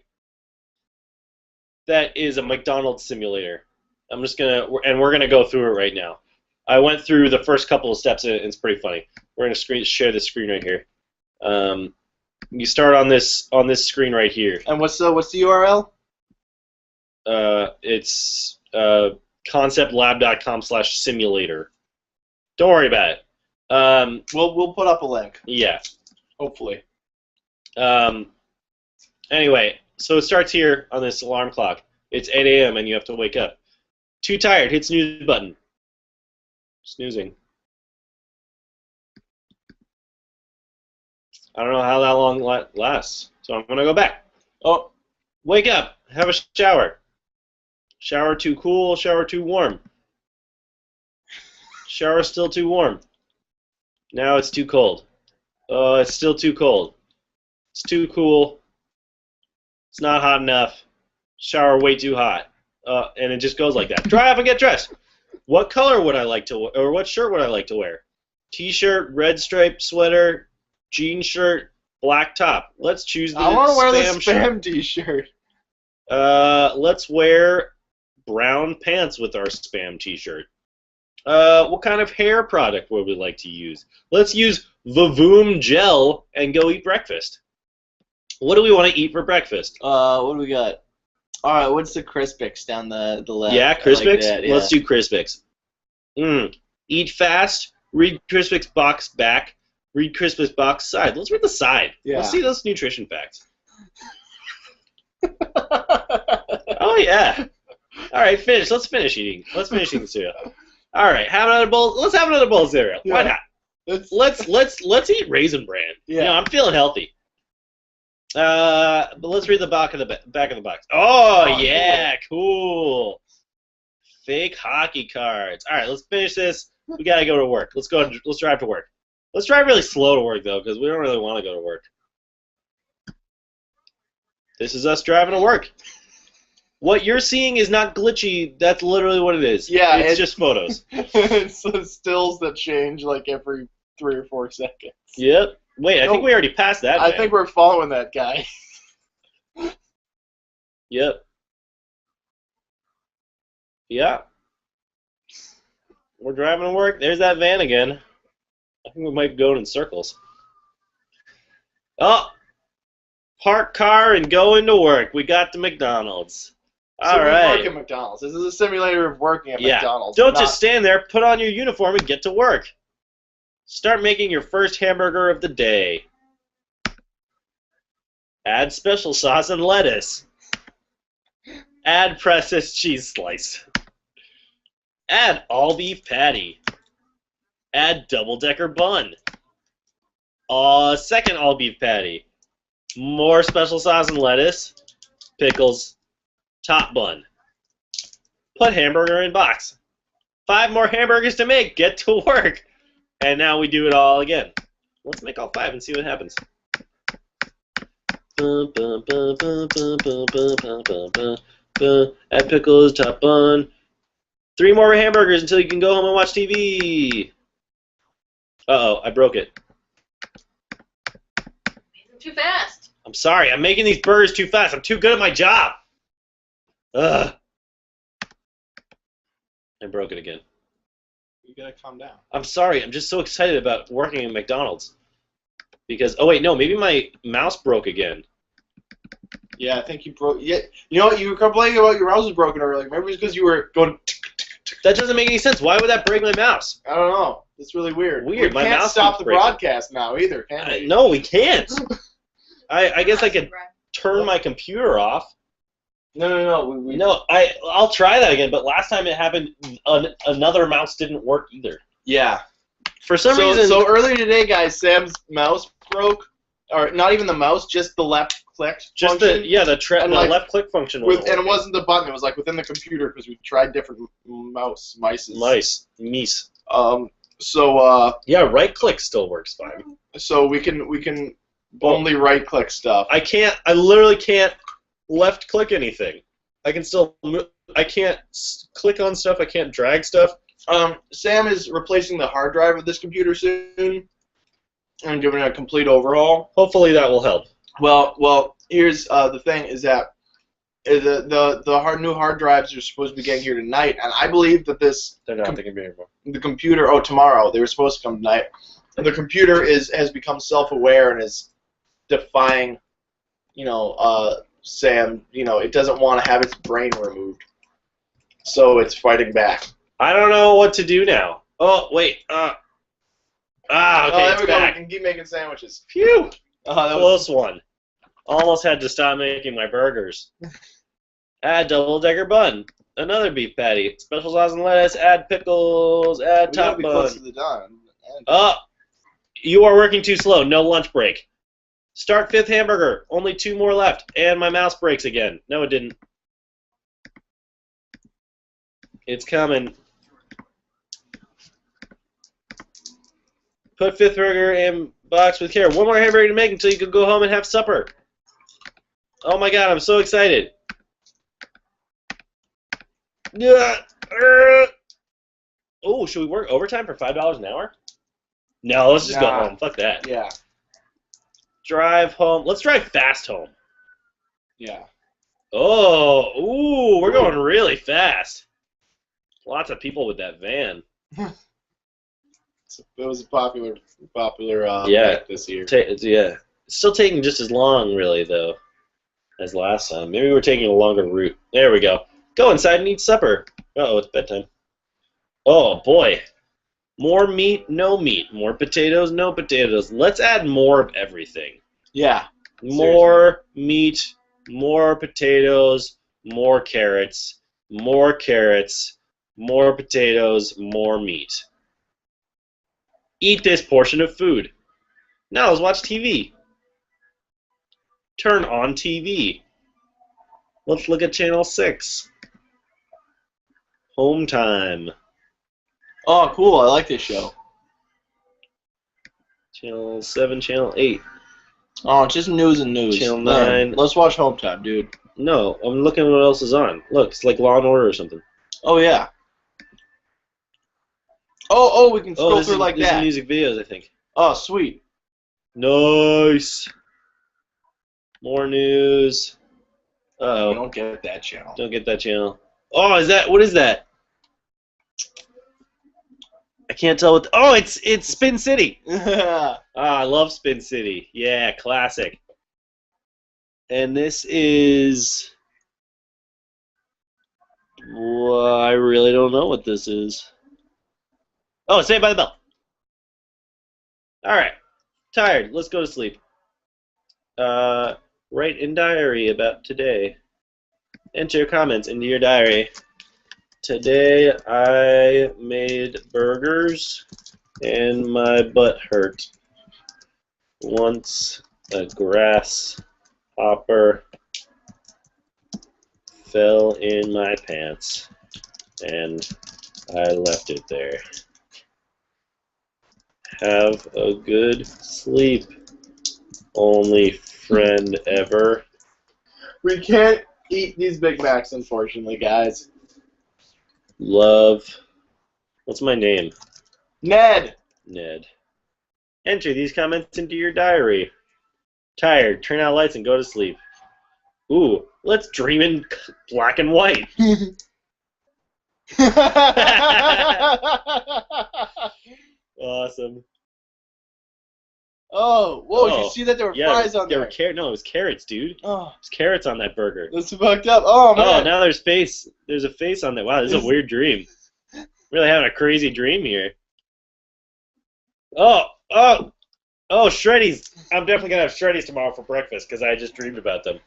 that is a McDonald's simulator. We're gonna go through it right now. I went through the first couple of steps, and it's pretty funny. We're gonna share the screen right here. You start on this screen right here. And what's the URL? It's conceptlab.com/simulator. Don't worry about it. We'll put up a link. Yeah. Hopefully. Anyway, so it starts here on this alarm clock. It's 8 a.m. and you have to wake up. Too tired. Hit snooze button. Snoozing. I don't know how that long lasts, so I'm gonna go back. Oh, wake up. Have a shower. Shower too cool. Shower too warm. Shower still too warm. Now it's too cold. It's still too cold. It's too cool. It's not hot enough. Shower way too hot. And it just goes like that. Dry off and get dressed. What color would I like to wear? Or what shirt would I like to wear? T-shirt, red striped sweater, jean shirt, black top. Let's choose the I want to wear the spam spam T-shirt. Let's wear brown pants with our spam T-shirt. What kind of hair product would we like to use? Let's use Vavoom gel and go eat breakfast. What do we want to eat for breakfast? What do we got? All right, what's the Crispix down the left? Yeah, Crispix? Like yeah. Let's do Crispix. Eat fast, read Crispix box back, read Crispix box side. Let's read the side. Yeah. Let's see those nutrition facts. Oh, yeah. All right, finish. Let's finish eating. Let's finish eating the cereal. All right, have another bowl. Let's have another bowl of cereal. Yeah. Why not? Let's eat Raisin Bran. Yeah. You know, I'm feeling healthy. But let's read the back of the box. Oh yeah, cool. Fake hockey cards. All right, let's finish this. We gotta go to work. Let's drive to work. Let's drive really slow to work though, because we don't really want to go to work. This is us driving to work. What you're seeing is not glitchy. That's literally what it is. Yeah, it's just photos. It's the stills that change like every 3 or 4 seconds. Yep. Wait, I think we already passed that. I think we're following that guy. Yep. Yeah. We're driving to work. There's that van again. I think we might be going in circles. Oh! Park car and go into work. We got to McDonald's. All right. We work at McDonald's. This is a simulator of working at McDonald's. Don't just stand there. Put on your uniform and get to work. Start making your first hamburger of the day. Add special sauce and lettuce. Add processed cheese slice. Add all beef patty. Add double-decker bun. Second all beef patty. More special sauce and lettuce. Pickles. Top bun. Put hamburger in box. 5 more hamburgers to make. Get to work. And now we do it all again. Let's make all 5 and see what happens. Add pickles, top bun. 3 more hamburgers until you can go home and watch TV. Uh-oh, I broke it. Too fast. I'm sorry, I'm making these burgers too fast. I'm too good at my job. Ugh. I broke it again. You gotta calm down. I'm sorry, I'm just so excited about working at McDonald's. Because, oh wait, no, maybe my mouse broke again. Yeah, I think you broke. Yeah, you know what? You were complaining about your mouse was broken earlier. Maybe it's because you were going. That doesn't make any sense. Why would that break my mouse? I don't know. It's really weird. Weird. We My can't mouse stop keeps the breaking. broadcast now either, can we? No, we can't. I guess I could turn my computer off. No. No, I'll try that again. But last time it happened, another mouse didn't work either. Yeah. For some reason. So earlier today, guys, Sam's mouse broke, or not even the mouse, just the left click. Just function. the left click function. And it wasn't the button; it was like within the computer because we tried different mice. Yeah, right click still works fine. So we can only right click stuff. I literally can't left click anything. I can still I can't click on stuff. I can't drag stuff. Sam is replacing the hard drive of this computer soon and giving it a complete overhaul. Hopefully that will help. Well, here's the thing: is that the new hard drives are supposed to be getting here tonight, and I believe that They're not. They can be here tomorrow. The computer. Oh, tomorrow they were supposed to come tonight. And the computer has become self-aware and is defying, Sam. It doesn't want to have its brain removed, so it's fighting back. I don't know what to do now. Oh wait. Okay. There we go. Back. We can keep making sandwiches. Phew. That Close one. Almost had to stop making my burgers. Add double-decker bun. Another beef patty. Special sauce and lettuce. Add pickles. Add top bun. Close to the done. You are working too slow. No lunch break. Start 5th hamburger. Only 2 more left. And my mouse breaks again. No, it didn't. It's coming. Put 5th burger in box with care. 1 more hamburger to make until you can go home and have supper. Oh my god, I'm so excited. Oh, should we work overtime for $5 an hour? No, let's just go home. Fuck that. Yeah. Drive home. Let's drive fast home. Yeah. Oh, we're going really fast. Lots of people with that van. It was a popular pick this year. Yeah. It's still taking just as long, really, though, as last time. Maybe we're taking a longer route. There we go. Go inside and eat supper. Uh-oh, it's bedtime. Oh, boy. More meat, no meat. More potatoes, no potatoes. Let's add more of everything. Yeah. More meat, more potatoes, more carrots, more potatoes, more meat. Eat this portion of food. Now let's watch TV. Turn on TV. Let's look at channel 6. Home time. Oh, cool. I like this show. Channel 7, channel 8. Oh, just news and news. Channel 9. Let's watch Home Time, dude. No, I'm looking at what else is on. Look, it's like Law and Order or something. Oh, yeah. Oh, we can scroll through like These that. are music videos, I think. Oh, sweet. Nice. More news. Uh-oh. We don't get that channel. Don't get that channel. Oh, what is that? I can't tell what. Oh, it's Spin City. I love Spin City. Yeah, classic. And this is. Well, I really don't know what this is. Oh, Saved by the Bell. All right, tired. Let's go to sleep. Write in diary about today. Enter your comments into your diary. Today I made burgers and my butt hurt. Once a grasshopper fell in my pants and I left it there. Have a good sleep, only friend ever. We can't eat these Big Macs, unfortunately, guys. Love. What's my name? Ned. Ned. Enter these comments into your diary. Tired. Turn out lights and go to sleep. Ooh, let's dream in black and white. Awesome. Oh, whoa! Did you see that there were fries on there? No, it was carrots, dude. Oh, it was carrots on that burger. that's fucked up. Oh man. Oh, now there's face. There's a face on there. Wow, this is a weird dream. Really having a crazy dream here. Oh, Shreddies. I'm definitely gonna have Shreddies tomorrow for breakfast because I just dreamed about them.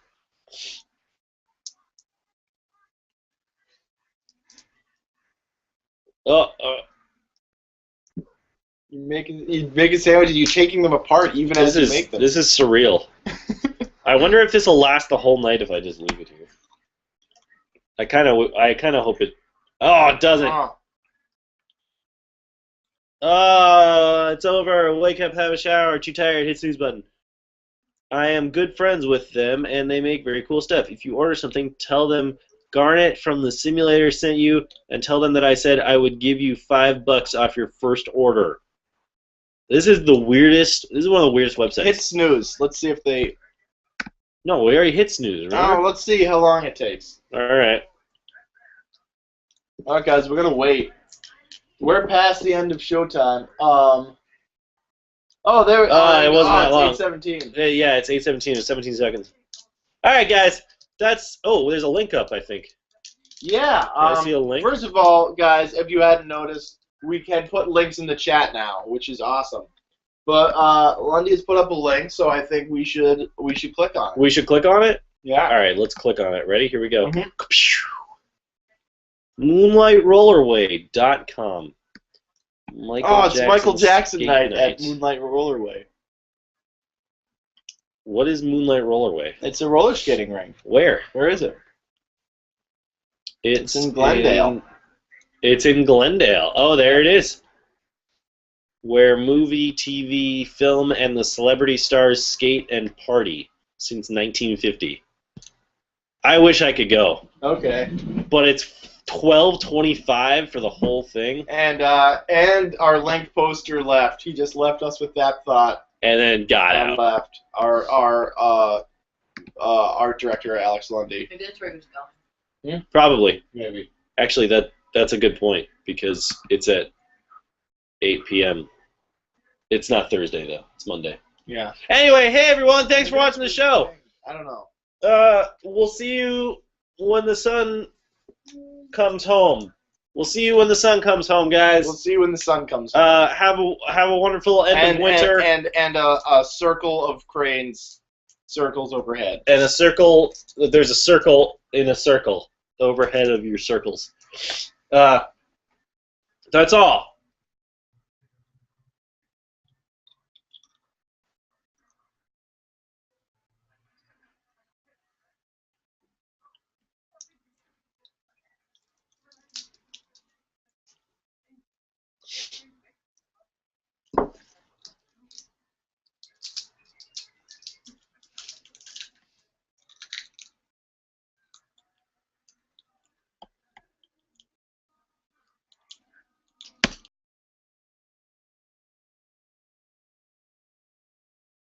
You're making sandwiches. You're taking them apart even as you make them. This is surreal. I wonder if this will last the whole night if I just leave it here. I kind of hope it. Oh, it doesn't. It's over. Wake up, have a shower. Too tired. Hit snooze button. I am good friends with them, and they make very cool stuff. If you order something, tell them Garnet from the simulator sent you, and tell them that I said I would give you $5 off your first order. This is the weirdest. This is one of the weirdest websites. Hit snooze. Let's see if they. No, we already hit snooze. Remember? Oh, let's see how long it takes. All right. All right, guys, we're gonna wait. We're past the end of showtime. Oh, there. It wasn't that long. It's 8:17. Yeah, it's 8:17. It's 17 seconds. All right, guys. That's. Oh, there's a link up, I think. Yeah. I see a link? First of all, guys, if you hadn't noticed, we can put links in the chat now, which is awesome. But Lundy has put up a link, so I think we should click on it. We should click on it? Yeah. All right, let's click on it. Ready? Here we go. Mm-hmm. MoonlightRollerway.com. It's Michael Jackson night at Moonlight Rollerway. What is Moonlight Rollerway? It's a roller skating rink. Where? Where is it? It's in Glendale. It's in Glendale. Oh, there it is. Where movie, TV, film, and the celebrity stars skate and party since 1950. I wish I could go. Okay. But it's $12.25 for the whole thing. And our link poster left. He just left us with that thought. And then got out. Left. Our art director Alex Lundy. Maybe that's where he was going. Yeah, probably. Maybe. Actually, that's a good point because it's at 8 p.m. It's not Thursday though. It's Monday. Yeah. Anyway, hey everyone, thanks for watching the show. I don't know. We'll see you when the sun comes home. We'll see you when the sun comes home, guys. We'll see you when the sun comes home. Have a wonderful end of winter. And a circle of cranes circles overhead. And a circle. There's a circle in a circle overhead of your circles. That's all.